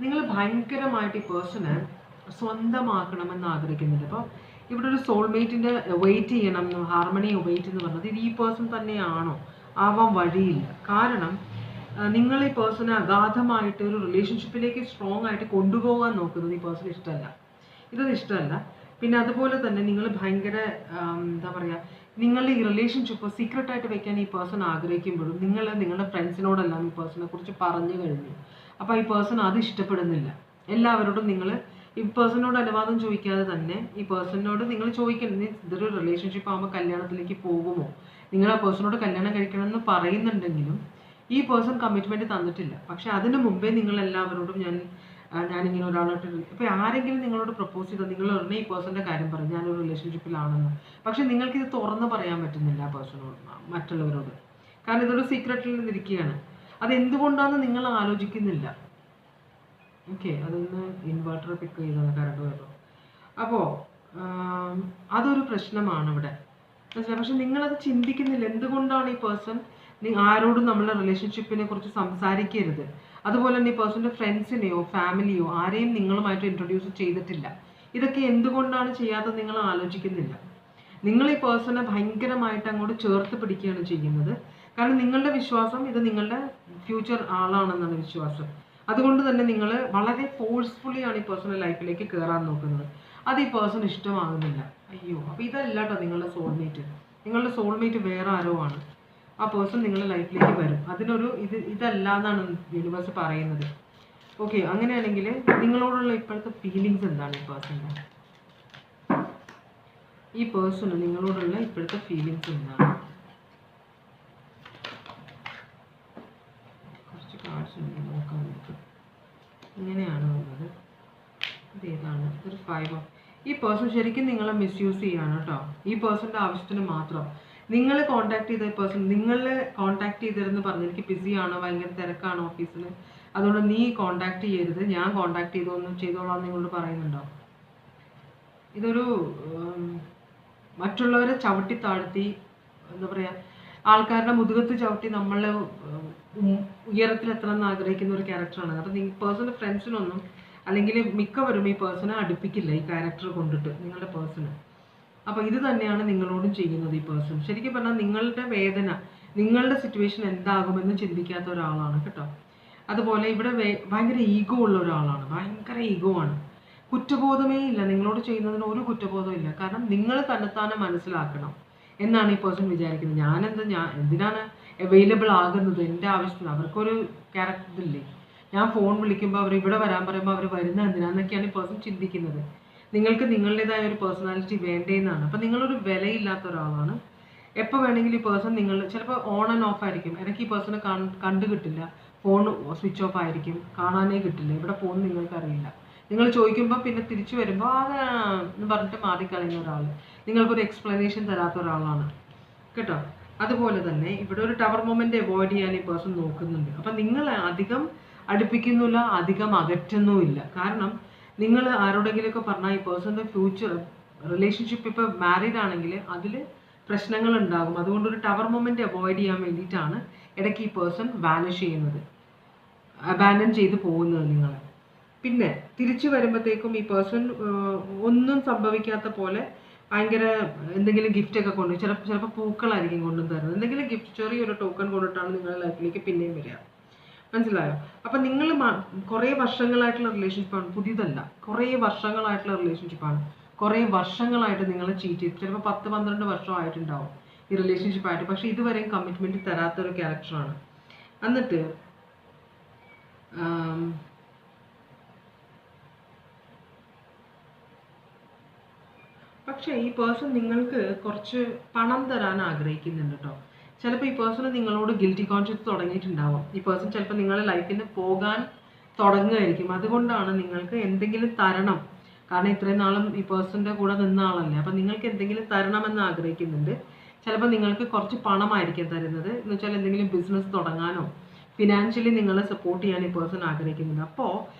[SPEAKER 1] നിങ്ങൾ ഭയങ്കരമായിട്ട് ഈ പേഴ്സണെ സ്വന്തമാക്കണമെന്ന് ആഗ്രഹിക്കുന്നുണ്ട്. അപ്പോൾ ഇവിടെ ഒരു സോൾമേറ്റിൻ്റെ വെയിറ്റ് ചെയ്യണം, ഹാർമണി വെയിറ്റ് എന്ന് പറഞ്ഞത് ഇത് ഈ പേഴ്സൺ തന്നെയാണോ? ആവാൻ വഴിയില്ല. കാരണം നിങ്ങൾ ഈ പേഴ്സണെ അഗാധമായിട്ട് ഒരു റിലേഷൻഷിപ്പിലേക്ക് സ്ട്രോങ് ആയിട്ട് കൊണ്ടുപോകാൻ നോക്കുന്നത് ഈ പേഴ്സൺ ഇഷ്ടമല്ല. ഇതൊന്നും ഇഷ്ടമല്ല. പിന്നെ അതുപോലെ തന്നെ നിങ്ങൾ ഭയങ്കര എന്താ പറയുക, നിങ്ങൾ ഈ റിലേഷൻഷിപ്പ് സീക്രട്ടായിട്ട് വെക്കാൻ ഈ പേഴ്സൺ ആഗ്രഹിക്കുമ്പോഴും നിങ്ങളുടെ ഫ്രണ്ട്സിനോടെല്ലാം ഈ പേഴ്സണെ കുറിച്ച് പറഞ്ഞു കഴിഞ്ഞു. അപ്പോൾ ഈ പേഴ്സൺ അത് ഇഷ്ടപ്പെടുന്നില്ല. എല്ലാവരോടും ഈ പേഴ്സണോട് അനുവാദം ചോദിക്കാതെ തന്നെ ഈ പേഴ്സണിനോട് നിങ്ങൾ ചോദിക്കണം, ഇതൊരു റിലേഷൻഷിപ്പ് ആകുമ്പോൾ കല്യാണത്തിലേക്ക് പോകുമോ, നിങ്ങൾ ആ പേഴ്സണോട് കല്യാണം കഴിക്കണമെന്ന് പറയുന്നുണ്ടെങ്കിലും ഈ പേഴ്സൺ കമ്മിറ്റ്മെൻറ്റ് തന്നിട്ടില്ല. പക്ഷെ അതിന് മുമ്പേ നിങ്ങൾ എല്ലാവരോടും ഞാനിങ്ങനെ ഒരാളോട്ട്, ഇപ്പോൾ ആരെങ്കിലും നിങ്ങളോട് പ്രപ്പോസ് ചെയ്താൽ നിങ്ങൾ ഉടനെ ഈ പേഴ്സൻ്റെ കാര്യം പറയും, ഞാനൊരു റിലേഷൻഷിപ്പിലാണെന്ന്. പക്ഷെ നിങ്ങൾക്കിത് തുറന്ന് പറയാൻ പറ്റുന്നില്ല ആ പേഴ്സണോട്, മറ്റുള്ളവരോട്. കാരണം ഇതൊരു സീക്രട്ടിൽ നിന്നിരിക്കുകയാണ്. അതെന്തുകൊണ്ടാണെന്ന് നിങ്ങൾ ആലോചിക്കുന്നില്ല. ഓക്കെ, അതൊന്ന് ഇൻവെർട്ടർ പിക്ക് ചെയ്താണ് കറണ്ട് വരുമ്പോൾ. അപ്പോൾ അതൊരു പ്രശ്നമാണ് ഇവിടെ. പക്ഷെ നിങ്ങളത് ചിന്തിക്കുന്നില്ല. എന്തുകൊണ്ടാണ് ഈ പേഴ്സൺ ആരോടും നമ്മളുടെ റിലേഷൻഷിപ്പിനെ കുറിച്ച് സംസാരിക്കരുത്, അതുപോലെ തന്നെ ഈ പേഴ്സൻ്റെ ഫ്രണ്ട്സിനെയോ ഫാമിലിയോ ആരെയും നിങ്ങളുമായിട്ട് ഇൻട്രൊഡ്യൂസ് ചെയ്തിട്ടില്ല, ഇതൊക്കെ എന്തുകൊണ്ടാണ് ചെയ്യാത്തത് നിങ്ങൾ ആലോചിക്കുന്നില്ല. നിങ്ങൾ ഈ പേഴ്സണെ ഭയങ്കരമായിട്ട് അങ്ങോട്ട് ചേർത്ത് പിടിക്കുകയാണ് ചെയ്യുന്നത്. കാരണം നിങ്ങളുടെ വിശ്വാസം ഇത് നിങ്ങളുടെ ഫ്യൂച്ചർ ആളാണെന്നാണ് വിശ്വാസം. അതുകൊണ്ട് തന്നെ നിങ്ങൾ വളരെ ഫോഴ്സ്ഫുള്ളിയാണ് ഈ പേഴ്സണൽ ലൈഫിലേക്ക് കയറാൻ നോക്കുന്നത്. അത് ഈ പേഴ്സൺ ഇഷ്ടമാകുന്നില്ല. അയ്യോ, അപ്പോൾ ഇതല്ല കേട്ടോ നിങ്ങളുടെ സോൾമേറ്റ് വേറെ ആരോ ആണ്. ആ പേഴ്സൺ നിങ്ങളുടെ ലൈഫിലേക്ക് വരും. ഇതല്ല എന്നാണ് യൂണിവേഴ്സ് പറയുന്നത്. ഓക്കെ, അങ്ങനെയാണെങ്കിൽ നിങ്ങളോടുള്ള ഇപ്പോഴത്തെ ഫീലിങ്സ് എന്താണ് ഈ പേഴ്സണ് നിങ്ങളോടുള്ള ഇപ്പോഴത്തെ ഫീലിങ്സ് എന്താണ്? കുറച്ച് കാർഡ്സ് ഉണ്ട്, നോക്കാൻ നമുക്ക്. ഇങ്ങനെയാണ് വന്നത്. ഇതേതാണ്? ഒരു 5. ഈ പേഴ്സൺ ശരിക്കും നിങ്ങളെ മിസ്യൂസ് ചെയ്യാണ് കേട്ടോ. ഈ പേഴ്സൻ്റെ ആവശ്യത്തിന് മാത്രം നിങ്ങൾ കോൺടാക്ട് ചെയ്ത പേഴ്സൺ നിങ്ങളെ കോൺടാക്ട് ചെയ്തതെന്ന് പറഞ്ഞ് എനിക്ക് ബിസിയാണ്, ഭയങ്കര തിരക്കാണ് ഓഫീസിൽ, അതുകൊണ്ട് നീ കോൺടാക്ട് ചെയ്യരുത്, ഞാൻ കോൺടാക്ട് ചെയ്തോളാം നിങ്ങളോട് പറയുന്നുണ്ടോ? ഇതൊരു മറ്റുള്ളവരെ ചവിട്ടി താഴ്ത്തി, എന്താ പറയുക, ആൾക്കാരുടെ മുതുകത്ത് ചവിട്ടി നമ്മളെ ഉയരത്തിലെത്തണം എന്ന് ആഗ്രഹിക്കുന്ന ഒരു ക്യാരക്ടറാണ്. അപ്പം പേഴ്സണൽ ഫ്രണ്ട്സിനൊന്നും, അല്ലെങ്കിൽ മിക്കവരും ഈ പേഴ്സണെ അടുപ്പിക്കില്ല ഈ ക്യാരക്ടർ കൊണ്ടിട്ട്, നിങ്ങളുടെ പേഴ്സണ്. അപ്പോൾ ഇത് തന്നെയാണ് നിങ്ങളോടും ചെയ്യുന്നത് ഈ പേഴ്സൺ. ശരിക്കും പറഞ്ഞാൽ നിങ്ങളുടെ വേദന, നിങ്ങളുടെ സിറ്റുവേഷൻ എന്താകുമെന്ന് ചിന്തിക്കാത്ത ഒരാളാണ് കേട്ടോ. അതുപോലെ ഇവിടെ ഭയങ്കര ഈഗോ ഉള്ള ഒരാളാണ്, ഭയങ്കര ഈഗോ ആണ്. കുറ്റബോധമേ ഇല്ല, നിങ്ങളോട് ചെയ്യുന്നതിന് ഒരു കുറ്റബോധവും ഇല്ല. കാരണം നിങ്ങൾ തന്നെത്താനെ മനസ്സിലാക്കണം എന്നാണ് ഈ പേഴ്സൺ വിചാരിക്കുന്നത്. ഞാൻ എന്തിനാണ് അവൈലബിൾ ആകുന്നത് എൻ്റെ ആവശ്യത്തിന്? അവർക്കൊരു ക്യാരക്ടർ ഇതില്ലേ? ഞാൻ ഫോൺ വിളിക്കുമ്പോൾ അവർ ഇവിടെ വരാൻ പറയുമ്പോൾ അവർ വരുന്ന എന്തിനാന്നൊക്കെയാണ് ഈ പേഴ്സൺ ചിന്തിക്കുന്നത്. നിങ്ങൾക്ക് നിങ്ങളുടേതായ ഒരു പേഴ്സണാലിറ്റി വേണ്ടേന്നാണ്. അപ്പം നിങ്ങളൊരു വിലയില്ലാത്ത ഒരാളാണ്. എപ്പോൾ വേണമെങ്കിലും ഈ പേഴ്സൺ, നിങ്ങൾ ചിലപ്പോൾ ഓൺ ആൻഡ് ഓഫ് ആയിരിക്കും. ഇടയ്ക്ക് ഈ പേഴ്സണെ കണ്ടു കിട്ടില്ല, ഫോൺ സ്വിച്ച് ഓഫ് ആയിരിക്കും, കാണാനേ കിട്ടില്ല, ഇവിടെ പോകുന്ന നിങ്ങൾക്കറിയില്ല. നിങ്ങൾ ചോദിക്കുമ്പോൾ പിന്നെ തിരിച്ചു വരുമ്പോൾ എന്ന് പറഞ്ഞിട്ട് മാറിക്കളയുന്ന ഒരാൾ, നിങ്ങൾക്കൊരു എക്സ്പ്ലനേഷൻ തരാത്ത ഒരാളാണ് കേട്ടോ. അതുപോലെ തന്നെ ഇവിടെ ഒരു ടവർ മൊമെന്റ് അവോയ്ഡ് ചെയ്യാൻ ഈ പേഴ്സൺ നോക്കുന്നുണ്ട്. അപ്പം നിങ്ങൾ അധികം അടുപ്പിക്കുന്നില്ല, അധികം അകറ്റുന്നുമില്ല. കാരണം നിങ്ങൾ ആരോടെങ്കിലുമൊക്കെ പറഞ്ഞാൽ ഈ പേഴ്സണിൻ്റെ ഫ്യൂച്ചർ റിലേഷൻഷിപ്പ്, ഇപ്പോൾ മാരീഡ് ആണെങ്കിൽ അതിൽ പ്രശ്നങ്ങൾ ഉണ്ടാകും. അതുകൊണ്ട് ഒരു ടവർ മൊമെന്റ് അവോയ്ഡ് ചെയ്യാൻ വേണ്ടിയിട്ടാണ് ഇടയ്ക്ക് ഈ പേഴ്സൺ വാനിഷ് ചെയ്യുന്നത്, അബാൻഡൻ ചെയ്ത് പോകുന്നത് നിങ്ങളെ. പിന്നെ തിരിച്ചു വരുമ്പോഴത്തേക്കും ഈ പേഴ്സൺ ഒന്നും സംഭവിക്കാത്ത പോലെ ഭയങ്കര എന്തെങ്കിലും ഗിഫ്റ്റ് ഒക്കെ കൊണ്ട്, ചിലപ്പോൾ പൂക്കളായിരിക്കും കൊണ്ടു തരുന്നത്, എന്തെങ്കിലും ഗിഫ്റ്റ്, ചെറിയൊരു ടോക്കൺ കൊണ്ടിട്ടാണ് നിങ്ങളുടെ ലൈഫിലേക്ക് പിന്നെയും വരിക. മനസ്സിലായോ? അപ്പം നിങ്ങൾ കുറേ വർഷങ്ങളായിട്ടുള്ള റിലേഷൻഷിപ്പാണ്, പുതിയതല്ല, കുറേ വർഷങ്ങളായിട്ടുള്ള റിലേഷൻഷിപ്പാണ്. കുറേ വർഷങ്ങളായിട്ട് നിങ്ങൾ ചീറ്റ് ചെയ്ത്, ചിലപ്പോൾ 10-12 വർഷമായിട്ടുണ്ടാവും ഈ റിലേഷൻഷിപ്പായിട്ട്. പക്ഷേ ഇതുവരെയും കമ്മിറ്റ്മെൻറ്റ് തരാത്തൊരു ക്യാരക്ടറാണ്. എന്നിട്ട് പക്ഷേ ഈ പേഴ്സൺ നിങ്ങൾക്ക് കുറച്ച് പണം തരാൻ ആഗ്രഹിക്കുന്നുണ്ട് കേട്ടോ. ചിലപ്പോൾ ഈ പേഴ്സൺ നിങ്ങളോട് ഗിൽറ്റി കോൺഷ്യസ് തുടങ്ങിയിട്ടുണ്ടാവും. ഈ പേഴ്സൺ ചിലപ്പോൾ നിങ്ങളുടെ ലൈഫിൽ നിന്ന് പോകാൻ തുടങ്ങുമായിരിക്കും. അതുകൊണ്ടാണ് നിങ്ങൾക്ക് എന്തെങ്കിലും തരണം. കാരണം ഇത്രയും നാളും ഈ പേഴ്സണിൻ്റെ കൂടെ നിന്ന ആളല്ലേ, അപ്പം നിങ്ങൾക്ക് എന്തെങ്കിലും തരണമെന്ന് ആഗ്രഹിക്കുന്നുണ്ട്. ചിലപ്പോൾ നിങ്ങൾക്ക് കുറച്ച് പണമായിരിക്കും തരുന്നത്, എന്ന് വെച്ചാൽ എന്തെങ്കിലും ബിസിനസ് തുടങ്ങാനോ ഫിനാൻഷ്യലി നിങ്ങളെ സപ്പോർട്ട് ചെയ്യാൻ ഈ പേഴ്സൺ ആഗ്രഹിക്കുന്നുണ്ട്. അപ്പോൾ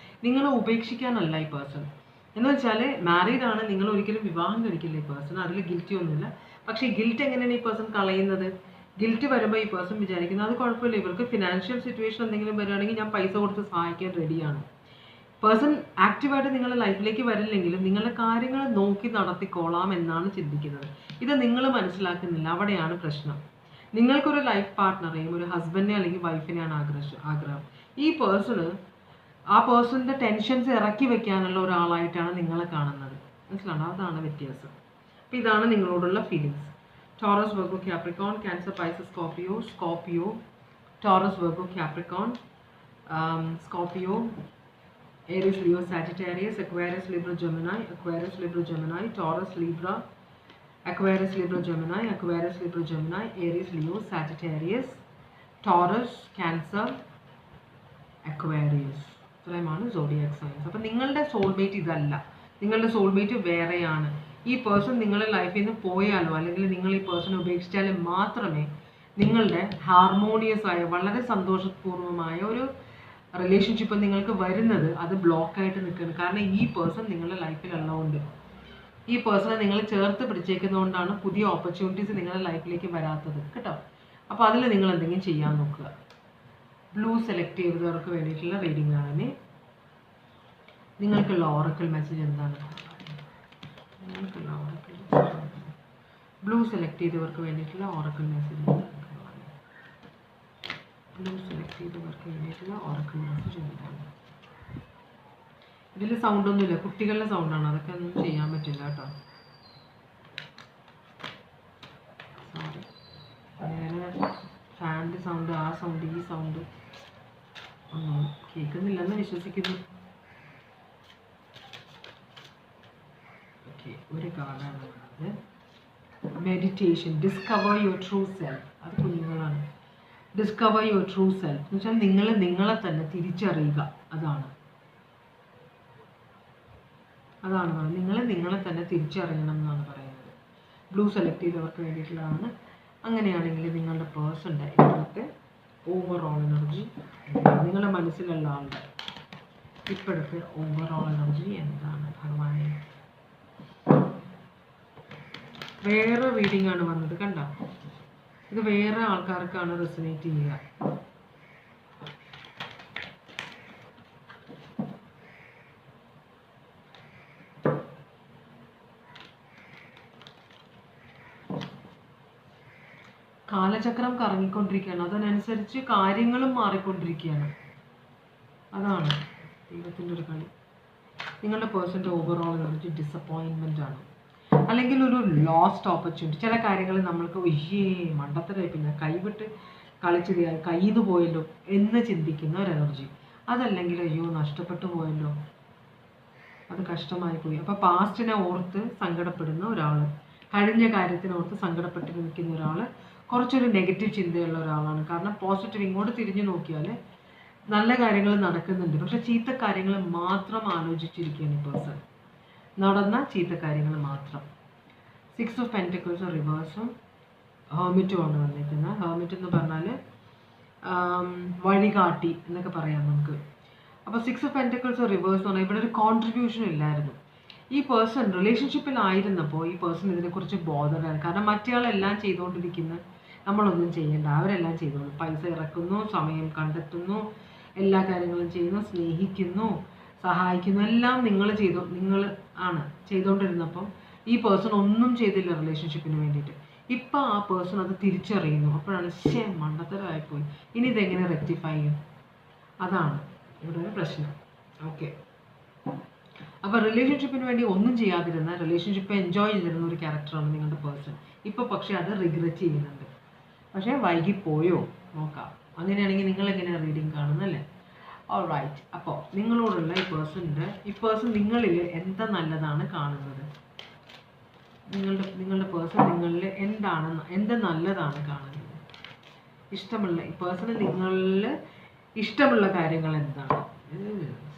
[SPEAKER 1] നിങ്ങളെ ഉപേക്ഷിക്കാനല്ല ഈ പേഴ്സൺ. എന്ന് വെച്ചാൽ മാരീഡ് ആണ്, നിങ്ങൾ ഒരിക്കലും വിവാഹം കഴിക്കില്ല ഈ പേഴ്സൺ, അതിൽ ഗിൽറ്റി ഒന്നുമില്ല. പക്ഷേ ഗിൽറ്റ് എങ്ങനെയാണ് ഈ പേഴ്സൺ കളയുന്നത്? ഗിൽറ്റ് വരുമ്പോൾ ഈ പേഴ്സൺ വിചാരിക്കുന്നത് അത് കുഴപ്പമില്ല, ഇവർക്ക് ഫിനാൻഷ്യൽ സിറ്റുവേഷൻ എന്തെങ്കിലും വരികയാണെങ്കിൽ ഞാൻ പൈസ കൊടുത്ത് സഹായിക്കാൻ റെഡിയാണ്. പേഴ്സൺ ആക്റ്റീവായിട്ട് നിങ്ങളുടെ ലൈഫിലേക്ക് വരില്ലെങ്കിലും നിങ്ങളുടെ കാര്യങ്ങൾ നോക്കി നടത്തിക്കോളാം എന്നാണ് ചിന്തിക്കുന്നത്. ഇത് നിങ്ങൾ മനസ്സിലാക്കുന്നില്ല, അവിടെയാണ് പ്രശ്നം. നിങ്ങൾക്കൊരു ലൈഫ് പാർട്ട്ണറെയും ഒരു ഹസ്ബൻഡിനെ അല്ലെങ്കിൽ വൈഫിനെയാണ് ആഗ്രഹം. ഈ പേഴ്സണ് ആ പേഴ്സണിൻ്റെ ടെൻഷൻസ് ഇറക്കി വെക്കാനുള്ള ഒരാളായിട്ടാണ് നിങ്ങളെ കാണുന്നത്. മനസ്സിലാണോ? അതാണ് വ്യത്യാസം. അപ്പോൾ ഇതാണ് നിങ്ങളോടുള്ള feelings. Taurus, Virgo, Capricorn, Cancer, Pisces, Scorpio, Taurus, Virgo, Capricorn, Scorpio, Aries, Leo, Sagittarius, Aquarius, Libra, Gemini, Aquarius, Libra, Gemini, Taurus, Libra, Aquarius, Libra, Gemini, Aquarius, Libra, Gemini, Aries, Leo, Sagittarius, Taurus, Cancer, Aquarius. ഇത്രയുമാണ് zodiac signs. അപ്പം നിങ്ങളുടെ soulmate ഇതല്ല, നിങ്ങളുടെ soulmate വേറെയാണ്. ഈ person നിങ്ങളുടെ ലൈഫിൽ നിന്ന് പോയാലോ അല്ലെങ്കിൽ നിങ്ങൾ ഈ പേഴ്സണെ ഉപേക്ഷിച്ചാലും മാത്രമേ നിങ്ങളുടെ ഹാർമോണിയസ് ആയ വളരെ സന്തോഷപൂർവമായ ഒരു റിലേഷൻഷിപ്പ് നിങ്ങൾക്ക് വരുന്നത്. അത് ബ്ലോക്കായിട്ട് നിൽക്കുന്നത് കാരണം ഈ പേഴ്സൺ നിങ്ങളുടെ ലൈഫിലുള്ളതുകൊണ്ട്, ഈ പേഴ്സണെ നിങ്ങൾ ചേർത്ത് പിടിച്ചേക്കുന്നതുകൊണ്ടാണ് പുതിയ ഓപ്പർച്യൂണിറ്റീസ് നിങ്ങളുടെ ലൈഫിലേക്ക് വരാത്തത് കേട്ടോ. അപ്പോൾ അതിൽ നിങ്ങൾ എന്തെങ്കിലും ചെയ്യാൻ നോക്കുക. ബ്ലൂ സെലക്ട് ചെയ്തവർക്ക് വേണ്ടിയിട്ടുള്ള റീഡിംഗ് ആണ്. നിങ്ങൾക്കുള്ള ഓറക്കിൾ മെസ്സേജ് എന്താണ്? നിങ്ങൾക്കുള്ള ഓറക്കിൾ ബ്ലൂ സെലക്ട് ചെയ്തവർക്ക് വേണ്ടിയിട്ടുള്ള ഓറക്കിൾ മെസ്സേജ് എന്താണ്? ബ്ലൂ സെലക്ട് ചെയ്തവർക്ക് വേണ്ടിയിട്ടുള്ള ഓറക്കിൾ മെസ്സേജ് എന്താണ്? ഇതിൽ സൗണ്ടൊന്നുമില്ല, കുട്ടികളുടെ സൗണ്ടാണ്, അതൊക്കെ ഒന്നും ചെയ്യാൻ പറ്റില്ല കേട്ടോ. സോറി. വേറെ ഫാനിൻ്റെ സൗണ്ട്, ആ സൗണ്ട്, ഈ സൗണ്ട് ഒന്നും കേൾക്കുന്നില്ലെന്ന് വിശ്വസിക്കുന്നു. ഓക്കെ, ഒരു കാർഡാണ് ഉള്ളത്. Meditation, discover your true self. അത് കുഞ്ഞുങ്ങളാണ്. ഡിസ്കവർ യുവർ ട്രൂ സെൽഫ് എന്ന് വെച്ചാൽ നിങ്ങൾ നിങ്ങളെ തന്നെ തിരിച്ചറിയുക. അതാണ് നിങ്ങളെ തന്നെ തിരിച്ചറിയണം എന്നാണ് പറയുന്നത്. ബ്ലൂ സെലക്ട് ചെയ്തവർക്ക് വേണ്ടിയിട്ടുള്ളതാണ്. അങ്ങനെയാണെങ്കിൽ നിങ്ങളുടെ പേഴ്സണിൻ്റെ ഇപ്പോഴത്തെ ഓവറോൾ എനർജി, നിങ്ങളുടെ മനസ്സിലുള്ള ആളുടെ ഇപ്പോഴത്തെ ഓവറോൾ എനർജി എന്താണ് ഭഗവാനെ? വേറെ റീഡിംഗ് ആണ് വന്നത്, കണ്ട. ഇത് വേറെ ആൾക്കാർക്കാണ് റെസൊനേറ്റ് ചെയ്യുക. കാലചക്രം കറങ്ങിക്കൊണ്ടിരിക്കുകയാണ്, അതിനനുസരിച്ച് കാര്യങ്ങളും മാറിക്കൊണ്ടിരിക്കുകയാണ്. അതാണ് ദൈവത്തിൻ്റെ ഒരു കളി. നിങ്ങളുടെ പേഴ്സൻ്റെ ഓവറോൾ എനർജി ഡിസപ്പോയിൻമെൻ്റ് ആണ്, അല്ലെങ്കിൽ ഒരു ലോസ്റ്റ് ഓപ്പർച്യൂണിറ്റി. ചില കാര്യങ്ങൾ നമ്മൾക്ക് മണ്ടത്തരായി, പിന്നെ കൈവിട്ട് കളിച്ചത് കയ്യിൽ നിന്ന് പോയല്ലോ എന്ന് ചിന്തിക്കുന്ന ഒരു എനർജി. അതല്ലെങ്കിൽ അയ്യോ നഷ്ടപ്പെട്ടു പോയല്ലോ, അത് കഷ്ടമായി പോയി. അപ്പോൾ പാസ്റ്റിനെ ഓർത്ത് സങ്കടപ്പെടുന്ന ഒരാൾ, കഴിഞ്ഞ കാര്യത്തിനോർത്ത് സങ്കടപ്പെട്ട് നിൽക്കുന്ന ഒരാൾ കുറച്ചൊരു നെഗറ്റീവ് ചിന്തയുള്ള ഒരാളാണ്. കാരണം പോസിറ്റീവ് ഇങ്ങോട്ട് തിരിഞ്ഞു നോക്കിയാൽ നല്ല കാര്യങ്ങൾ നടക്കുന്നുണ്ട്, പക്ഷെ ചീത്ത കാര്യങ്ങൾ മാത്രം ആലോചിച്ചിരിക്കുകയാണ് ഈ പേഴ്സൺ. നടന്ന ചീത്ത കാര്യങ്ങൾ മാത്രം. 6 ഓഫ് പെൻറ്റക്കിൾസ് റിവേഴ്സും ഹെർമിറ്റുമാണ് വന്നിരിക്കുന്നത്. ഹെർമിറ്റ് എന്ന് പറഞ്ഞാൽ വഴികാട്ടി എന്നൊക്കെ പറയാം നമുക്ക്. അപ്പോൾ 6 ഓഫ് പെൻറ്റക്കിൾസ് റിവേഴ്സ് എന്ന് പറഞ്ഞാൽ ഇവിടെ ഒരു കോൺട്രിബ്യൂഷൻ ഇല്ലായിരുന്നു. ഈ പേഴ്സൺ റിലേഷൻഷിപ്പിലായിരുന്നപ്പോൾ ഈ പേഴ്സൺ ഇതിനെക്കുറിച്ച് ബോധറാണ്. കാരണം മറ്റേയാളെല്ലാം ചെയ്തുകൊണ്ടിരിക്കുന്ന, നമ്മളൊന്നും ചെയ്യേണ്ട, അവരെല്ലാം ചെയ്തോളൂ. പൈസ ഇറക്കുന്നു, സമയം കണ്ടെത്തുന്നു, എല്ലാ കാര്യങ്ങളും ചെയ്യുന്നു, സ്നേഹിക്കുന്നു, സഹായിക്കുന്നു, എല്ലാം നിങ്ങൾ ആണ് ചെയ്തുകൊണ്ടിരുന്നപ്പം ഈ പേഴ്സൺ ഒന്നും ചെയ്തില്ല റിലേഷൻഷിപ്പിന് വേണ്ടിയിട്ട്. ഇപ്പം ആ പേഴ്സൺ അത് തിരിച്ചറിയുന്നു. അപ്പോഴാണ് മണ്ടത്തരമായിപ്പോയി, ഇനി ഇതെങ്ങനെ റെക്ടിഫൈ ചെയ്യും? അതാണ് ഇവിടെ ഒരു പ്രശ്നം. ഓക്കെ, അപ്പോൾ റിലേഷൻഷിപ്പിന് വേണ്ടി ഒന്നും ചെയ്യാതിരുന്ന, റിലേഷൻഷിപ്പ് എൻജോയ് ചെയ്തിരുന്ന ഒരു ക്യാരക്ടറാണ് നിങ്ങളുടെ പേഴ്സൺ. ഇപ്പോൾ പക്ഷേ അത് റിഗ്രറ്റ് ചെയ്യുന്നുണ്ട്. പക്ഷേ വൈകിപ്പോയോ നോക്കാം. അങ്ങനെയാണെങ്കിൽ നിങ്ങൾ എങ്ങനെയാണ് റീഡിങ് കാണുന്നല്ലേ? ഓൾറൈറ്റ്. അപ്പോൾ നിങ്ങളോടുള്ള ഈ പേഴ്സൺ നിങ്ങളിൽ എന്താ നല്ലതാണ് കാണുന്നത്? നിങ്ങളുടെ പേഴ്സൺ നിങ്ങളിൽ എന്ത് നല്ലതാണ് കാണുന്നത്? ഇഷ്ടമുള്ള ഈ പേഴ്സണ് നിങ്ങളിൽ ഇഷ്ടമുള്ള കാര്യങ്ങൾ എന്താണ്?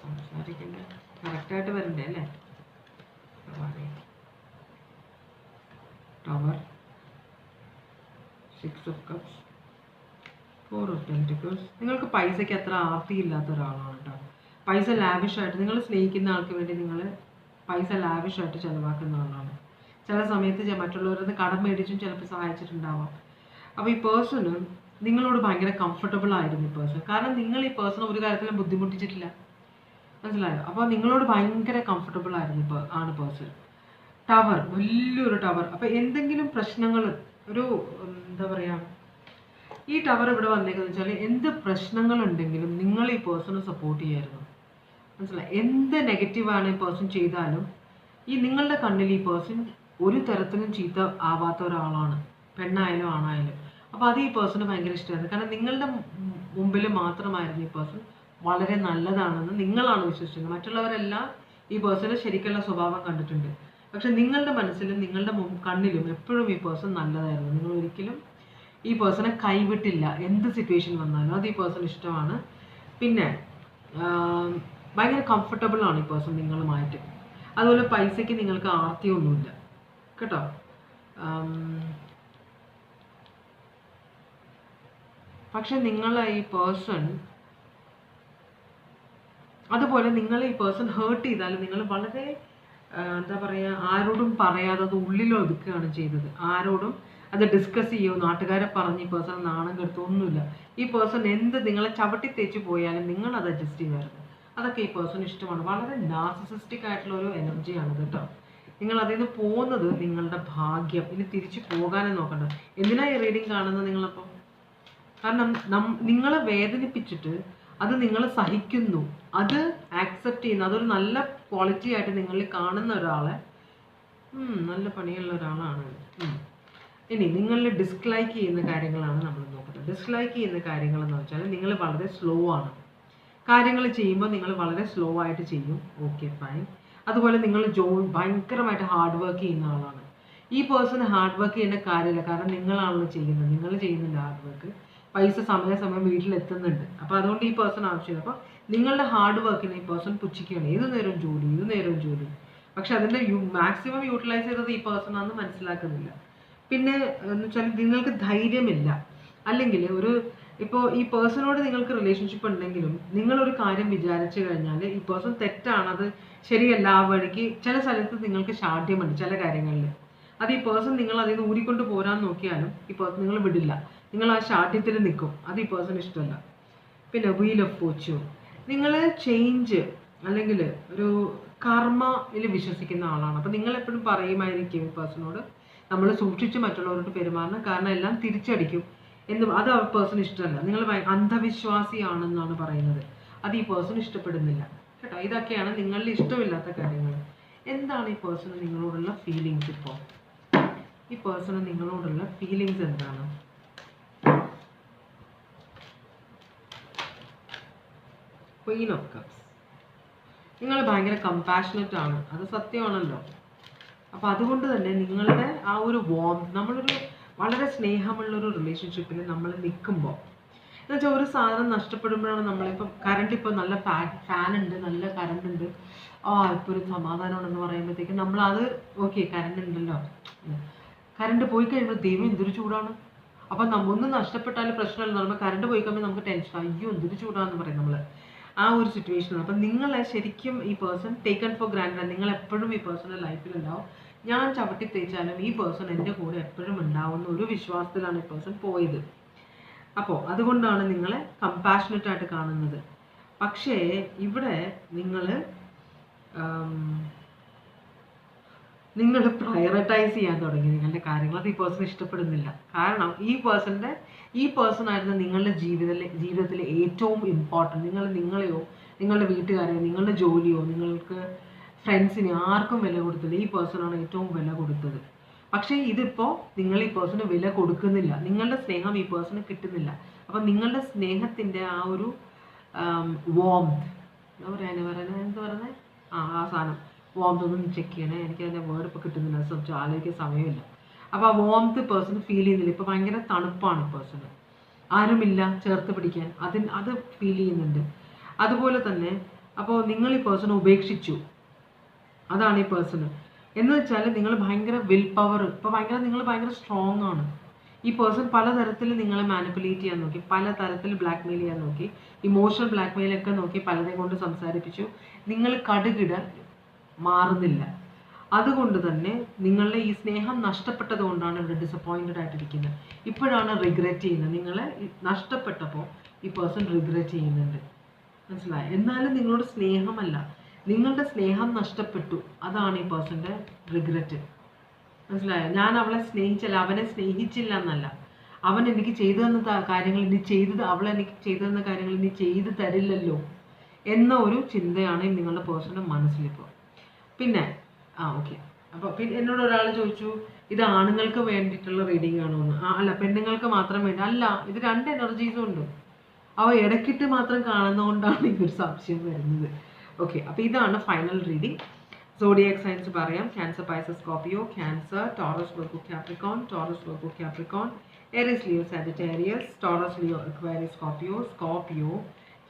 [SPEAKER 1] സംസാരിക്കേണ്ട കറക്റ്റായിട്ട് വരണ്ടേ അല്ലേ? Tower, 6 of cups, 4 of pentacles. നിങ്ങൾക്ക് പൈസയ്ക്ക് അത്ര ആർത്തിയില്ലാത്ത ഒരാളാണ് കേട്ടോ. പൈസ ലാവിഷായിട്ട്, നിങ്ങൾ സ്നേഹിക്കുന്ന ആൾക്ക് വേണ്ടി നിങ്ങൾ പൈസ ലാവിഷായിട്ട് ചിലവാക്കുന്ന ആളാണ്. ചില സമയത്ത് മറ്റുള്ളവരത് കടം മേടിച്ചും ചിലപ്പോൾ സഹായിച്ചിട്ടുണ്ടാവാം. അപ്പോൾ ഈ പേഴ്സണ് നിങ്ങളോട് ഭയങ്കര കംഫർട്ടബിൾ ആയിരുന്നു ഈ പേഴ്സൺ. കാരണം നിങ്ങൾ ഈ പേഴ്സൺ ഒരു കാര്യത്തിലും ബുദ്ധിമുട്ടിച്ചിട്ടില്ല, മനസ്സിലായോ? അപ്പോൾ നിങ്ങളോട് ഭയങ്കര കംഫർട്ടബിൾ ആയിരുന്നു ആണ് പേഴ്സൺ. ടവർ, വലിയൊരു ടവർ. അപ്പോൾ എന്തെങ്കിലും പ്രശ്നങ്ങൾ, ഒരു എന്താ പറയുക, ഈ ടവർ ഇവിടെ വന്നേക്കെന്ന് വെച്ചാൽ എന്ത് പ്രശ്നങ്ങളുണ്ടെങ്കിലും നിങ്ങൾ ഈ പേഴ്സണെ സപ്പോർട്ട് ചെയ്യായിരുന്നു, മനസ്സിലായി? എന്ത് നെഗറ്റീവാണ് ഈ പേഴ്സൺ ചെയ്താലും ഈ നിങ്ങളുടെ കണ്ണിൽ ഈ പേഴ്സൺ ഒരു തരത്തിലും ചീത്ത ആവാത്ത ഒരാളാണ്, പെണ്ണായാലും ആണായാലും. അപ്പോൾ അത് ഈ പേഴ്സണ് ഭയങ്കര ഇഷ്ടമായിരുന്നു. കാരണം നിങ്ങളുടെ മുമ്പിൽ മാത്രമായിരുന്നു ഈ പേഴ്സൺ വളരെ നല്ലതാണെന്ന് നിങ്ങളാണ് വിശ്വസിച്ചത്. മറ്റുള്ളവരെല്ലാം ഈ പേഴ്സൻ്റെ ശരിക്കുള്ള സ്വഭാവം കണ്ടിട്ടുണ്ട്. പക്ഷെ നിങ്ങളുടെ മനസ്സിലും നിങ്ങളുടെ കണ്ണിലും എപ്പോഴും ഈ പേഴ്സൺ നല്ലതായിരുന്നു. നിങ്ങൾ ഒരിക്കലും ഈ പേഴ്സണെ കൈവിട്ടില്ല. എന്ത് സിറ്റുവേഷൻ വന്നാലും അത് ഈ പേഴ്സൺ ഇഷ്ടമാണ്. പിന്നെ ഭയങ്കര കംഫർട്ടബിൾ ആണ് ഈ പേഴ്സൺ നിങ്ങളുമായിട്ട്. അതുപോലെ പൈസയ്ക്ക് നിങ്ങൾക്ക് ആർത്തിയൊന്നുമില്ല കേട്ടോ. പക്ഷെ നിങ്ങളെ ഈ പേഴ്സൺ, അതുപോലെ നിങ്ങൾ ഈ പേഴ്സൺ ഹേർട്ട് ചെയ്താലും നിങ്ങൾ വളരെ എന്താ പറയുക, ആരോടും പറയാതെ അത് ഉള്ളിൽ ഒതുക്കുകയാണ് ചെയ്തത്. ആരോടും അത് ഡിസ്കസ് ചെയ്യുമോ, നാട്ടുകാരെ പറഞ്ഞ് ഈ പേഴ്സൺ നാണം കെടുത്തോ ഒന്നുമില്ല. ഈ പേഴ്സൺ എന്ത് നിങ്ങളെ ചവിട്ടി തേച്ച് പോയാലും നിങ്ങൾ അത് അഡ്ജസ്റ്റ് ചെയ്യുമായിരുന്നു. അതൊക്കെ ഈ പേഴ്സൺ ഇഷ്ടമാണ്. വളരെ നാർസിസിസ്റ്റിക് ആയിട്ടുള്ള ഒരു എനർജിയാണ് കേട്ടോ. നിങ്ങൾ അതിൽ നിന്ന് പോകുന്നത് നിങ്ങളുടെ ഭാഗ്യം. ഇനി തിരിച്ചു പോകാനും നോക്കണ്ട. എന്തിനാ ഈ റീഡിങ് കാണുന്നത് നിങ്ങളപ്പം? കാരണം നിങ്ങളെ വേദനിപ്പിച്ചിട്ട് അത് നിങ്ങൾ സഹിക്കുന്നു, അത് ആക്സെപ്റ്റ് ചെയ്യുന്നു, അതൊരു നല്ല ക്വാളിറ്റി ആയിട്ട് നിങ്ങളിൽ കാണുന്ന ഒരാളെ നല്ല പണിയുള്ള ഒരാളാണ്. ഇനി നിങ്ങളിൽ ഡിസ്ലൈക്ക് ചെയ്യുന്ന കാര്യങ്ങളാണ് നമ്മൾ നോക്കുന്നത്. ഡിസ്ലൈക്ക് ചെയ്യുന്ന കാര്യങ്ങൾ എന്ന് വെച്ചാൽ നിങ്ങൾ വളരെ സ്ലോ ആണ്. കാര്യങ്ങൾ ചെയ്യുമ്പോൾ നിങ്ങൾ വളരെ സ്ലോ ആയിട്ട് ചെയ്യും. Okay, fine. അതുപോലെ നിങ്ങൾ ഭയങ്കരമായിട്ട് ഹാർഡ് വർക്ക് ചെയ്യുന്ന ആളാണ്. ഈ പേഴ്സൺ ഹാർഡ് വർക്ക് ചെയ്യേണ്ട കാര്യമില്ല. കാരണം നിങ്ങളാണല്ലോ ചെയ്യുന്നത്. നിങ്ങൾ ചെയ്യുന്നില്ല ഹാർഡ് വർക്ക്. പൈസ സമയം വീട്ടിലെത്തുന്നുണ്ട്. അപ്പോൾ അതുകൊണ്ട് ഈ പേഴ്സൺ ആവശ്യമില്ല. അപ്പോൾ നിങ്ങളുടെ ഹാർഡ് വർക്കിനെ ഈ പേഴ്സൺ പുച്ഛിക്കുകയാണ്. ഏത് നേരവും ജോലി. പക്ഷെ അതിൻ്റെ മാക്സിമം യൂട്ടിലൈസ് ചെയ്തത് ഈ പേഴ്സൺ ആണെന്ന് മനസ്സിലാക്കുന്നില്ല. പിന്നെ എന്ന് വെച്ചാൽ നിങ്ങൾക്ക് ധൈര്യമില്ല. അല്ലെങ്കിൽ ഇപ്പോൾ ഈ പേഴ്സണോട് നിങ്ങൾക്ക് റിലേഷൻഷിപ്പ് ഉണ്ടെങ്കിലും നിങ്ങളൊരു കാര്യം വിചാരിച്ചു കഴിഞ്ഞാൽ ഈ പേഴ്സൺ തെറ്റാണ്, അത് ശരിയല്ല, ആ വഴിക്ക് ചില സ്ഥലത്ത് നിങ്ങൾക്ക് ശാഠ്യമുണ്ട് ചില കാര്യങ്ങളിൽ. അത് ഈ പേഴ്സൺ നിങ്ങൾ അതിൽ നിന്ന് ഊരിക്കൊണ്ട് പോരാൻ നോക്കിയാലും ഈ പേഴ്സൺ നിങ്ങൾ വിടില്ല. നിങ്ങൾ ആ ശാഠ്യത്തിൽ നിൽക്കും. അത് ഈ പേഴ്സൺ ഇഷ്ടമല്ല. പിന്നെ വീൽ ഓഫ് ഫോർച്യൂൺ, നിങ്ങൾ ചേഞ്ച് അല്ലെങ്കിൽ ഒരു കർമ്മയിൽ വിശ്വസിക്കുന്ന ആളാണ്. അപ്പോൾ നിങ്ങൾ എപ്പോഴും പറയുമായിരിക്കും ഈ പേഴ്സണോട് നമ്മൾ സൂക്ഷിച്ച് മറ്റുള്ളവരോട് പെരുമാറണം, കാരണം എല്ലാം തിരിച്ചടിക്കും എന്ന്. അത് ആ പേഴ്സൺ ഇഷ്ടമല്ല. നിങ്ങൾ അന്ധവിശ്വാസിയാണെന്നാണ് പറയുന്നത്. അത് ഈ പേഴ്സൺ ഇഷ്ടപ്പെടുന്നില്ല കേട്ടോ. ഇതൊക്കെയാണ് നിങ്ങളിൽ ഇഷ്ടമില്ലാത്ത കാര്യങ്ങൾ. എന്താണ് ഈ പേഴ്സണ് നിങ്ങളോടുള്ള ഫീലിങ്സ്? ഇപ്പോൾ ഈ പേഴ്സണ് നിങ്ങളോടുള്ള ഫീലിങ്സ് എന്താണ്? Queen of cups. നിങ്ങൾ ഭയങ്കര കമ്പാഷനറ്റ് ആണ്, അത് സത്യമാണല്ലോ. അപ്പോൾ അതുകൊണ്ട് തന്നെ നിങ്ങളുടെ ആ ഒരു നമ്മളൊരു വളരെ സ്നേഹമുള്ളൊരു റിലേഷൻഷിപ്പിൽ നമ്മൾ നിൽക്കുമ്പോൾ എന്നുവെച്ചാൽ ഒരു സാധനം നഷ്ടപ്പെടുമ്പോഴാണ് നമ്മളിപ്പം കറണ്ട്, ഇപ്പോൾ നല്ല ഫാൻ ഉണ്ട്, നല്ല കറണ്ട് ഉണ്ട്, ഇപ്പോൾ ഒരു സമാധാനമുണ്ടെന്ന് പറയുമ്പോഴത്തേക്കും നമ്മളത് ഓക്കെ കറണ്ട് ഉണ്ടല്ലോ, കറണ്ട് പോയി കഴിയുമ്പോൾ ദൈവം എന്തൊരു ചൂടാണ്. അപ്പം ഒന്നും നഷ്ടപ്പെട്ടാലും പ്രശ്നമല്ല, നമ്മൾ കറണ്ട് പോയി കഴിയുമ്പോൾ നമുക്ക് ടെൻഷൻ, അയ്യോ എന്തൊരു ചൂടാണെന്ന് പറയും നമ്മൾ. ആ ഒരു സിറ്റുവേഷനാണ്. അപ്പം നിങ്ങളെ ശരിക്കും ഈ പേഴ്സൺ ടേക്കൺ ഫോർ ഗ്രാൻഡഡ്. നിങ്ങൾ എപ്പോഴും ഈ പേഴ്സണൽ ലൈഫിലുണ്ടാവും. ഞാൻ ചവിട്ടി തേച്ചാലും ഈ പേഴ്സൺ എൻ്റെ കൂടെ എപ്പോഴും ഉണ്ടാവുന്ന ഒരു വിശ്വാസത്തിലാണ് ഈ പേഴ്സൺ പോയത്. അപ്പോൾ അതുകൊണ്ടാണ് നിങ്ങളെ കമ്പാഷനറ്റ് ആയിട്ട് കാണുന്നത്. പക്ഷേ ഇവിടെ നിങ്ങൾ പ്രയോറിറ്റൈസ് ചെയ്യാൻ തുടങ്ങി നിങ്ങളുടെ കാര്യങ്ങൾ. അത് ഈ പേഴ്സൺ ഇഷ്ടപ്പെടുന്നില്ല. കാരണം ഈ പേഴ്സൺ ആയിരുന്നു നിങ്ങളുടെ ജീവിതത്തിലെ ഏറ്റവും ഇമ്പോർട്ടൻറ്റ്. നിങ്ങളെയോ നിങ്ങളുടെ വീട്ടുകാരെയോ നിങ്ങളുടെ ജോലിയോ നിങ്ങൾക്ക് ഫ്രണ്ട്സിനെ ആർക്കും വില കൊടുത്തില്ല. ഈ പേഴ്സണാണ് ഏറ്റവും വില കൊടുത്തത്. പക്ഷേ ഇതിപ്പോൾ നിങ്ങൾ ഈ പേഴ്സണ് വില കൊടുക്കുന്നില്ല. നിങ്ങളുടെ സ്നേഹം ഈ പേഴ്സണ് കിട്ടുന്നില്ല. അപ്പം നിങ്ങളുടെ സ്നേഹത്തിൻ്റെ ആ ഒരു എന്താ പറയുന്നത് ആ സാധനം വോംതൊന്നും ചെക്ക് ചെയ്യണേ. എനിക്ക് അതിൻ്റെ വേർഡ് ഇപ്പോൾ കിട്ടുന്നില്ല, ആലോചിക്കാൻ സമയമില്ല. അപ്പോൾ ആ വോംത്ത് പേഴ്സൺ ഫീൽ ചെയ്യുന്നില്ല. ഇപ്പോൾ ഭയങ്കര തണുപ്പാണ് പേഴ്സണ്, ആരുമില്ല ചേർത്ത് പിടിക്കാൻ, അത് ഫീൽ ചെയ്യുന്നുണ്ട്. അതുപോലെ തന്നെ അപ്പോൾ നിങ്ങൾ ഈ പേഴ്സണെ ഉപേക്ഷിച്ചു, അതാണ് ഈ പേഴ്സണ്. എന്ന് വെച്ചാൽ നിങ്ങൾ ഭയങ്കര വിൽ പവർ, ഇപ്പോൾ നിങ്ങൾ ഭയങ്കര സ്ട്രോങ് ആണ്. ഈ പേഴ്സൺ പലതരത്തിൽ നിങ്ങളെ മാനിപ്പുലേറ്റ് ചെയ്യാൻ നോക്കി, പലതരത്തിൽ ബ്ലാക്ക് മെയിൽ ചെയ്യാൻ നോക്കി, ഇമോഷണൽ ബ്ലാക്ക് മെയിലൊക്കെ നോക്കി, പലരെയും കൊണ്ട് സംസാരിപ്പിച്ചു. നിങ്ങൾ കടുകിട മാറുന്നില്ല. അതുകൊണ്ട് തന്നെ നിങ്ങളുടെ ഈ സ്നേഹം നഷ്ടപ്പെട്ടത് കൊണ്ടാണ് ഇവിടെ ഡിസപ്പോയിൻറ്റഡ് ആയിട്ടിരിക്കുന്നത്. ഇപ്പോഴാണ് റിഗ്രറ്റ് ചെയ്യുന്നത്. നിങ്ങളെ നഷ്ടപ്പെട്ടപ്പോൾ ഈ പേഴ്സൺ റിഗ്രറ്റ് ചെയ്യുന്നുണ്ട്, മനസ്സിലായി? എന്നാലും നിങ്ങളോട് സ്നേഹമല്ല, നിങ്ങളുടെ സ്നേഹം നഷ്ടപ്പെട്ടു, അതാണ് ഈ പേഴ്സൻ്റെ റിഗ്രറ്റ്, മനസ്സിലായോ? ഞാൻ അവളെ സ്നേഹിച്ചല്ല, അവനെ സ്നേഹിച്ചില്ല എന്നല്ല, അവൻ എനിക്ക് ചെയ്തു തന്ന കാര്യങ്ങൾ അവൾ എനിക്ക് ചെയ്തു തന്ന കാര്യങ്ങൾ ഇനി ചെയ്തു തരില്ലല്ലോ എന്ന ഒരു ചിന്തയാണ് നിങ്ങളുടെ പേഴ്സൻ്റെ മനസ്സിലിപ്പോൾ. പിന്നെ ഓക്കെ. അപ്പോൾ പിന്നെ എന്നോട് ഒരാൾ ചോദിച്ചു, ഇത് ആണുങ്ങൾക്ക് വേണ്ടിയിട്ടുള്ള റീഡിംഗ് ആണോ എന്ന്. അല്ല, പെണ്ണുങ്ങൾക്ക് മാത്രം വേണ്ടി അല്ല, ഇത് രണ്ട് എനർജീസും ഉണ്ട്. അവ ഇടയ്ക്കിട്ട് മാത്രം കാണുന്നതുകൊണ്ടാണ് ഈ ഒരു സംശയം വരുന്നത്. ഓക്കെ, അപ്പോൾ ഇതാണ് ഫൈനൽ റീഡിംഗ്. സോഡിയാക് സൈൻസ് പറയാം. Cancer, Pisces, Scorpio. Cancer, Taurus, Virgo, Capricorn. Taurus, Virgo, Capricorn. Aries, Leo, Sagittarius. Taurus, Leo, Aquarius, Scorpio. Scorpio,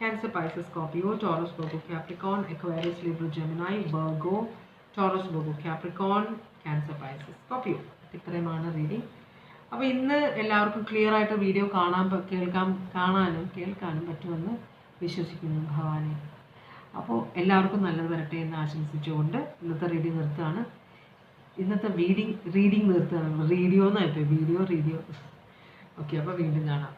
[SPEAKER 1] Cancer, Pisces, Scorpio. Taurus, Virgo, Capricorn. Aquarius, Libra, Gemini. Virgo, Taurus, Virgo, Capricorn. Cancer, Pisces, Scorpio. ഇത്രയുമാണ് reading. അപ്പോൾ ഇന്ന് എല്ലാവർക്കും clear ആയിട്ട് video കാണാനും കേൾക്കാനും പറ്റുമെന്ന് വിശ്വസിക്കുന്നു ഭഗവാനെ. അപ്പോൾ എല്ലാവർക്കും നല്ലത് വരട്ടെ എന്ന് ആശംസിച്ചുകൊണ്ട് ഇന്നത്തെ റീഡിംഗ് നിർത്തുകയാണ്. ഇന്നത്തെ റീഡിംഗ് നിർത്തുകയാണ്. റീഡിയോ എന്നായിപ്പോയി, വീഡിയോ. ഓക്കെ, അപ്പോൾ വീണ്ടും കാണാം.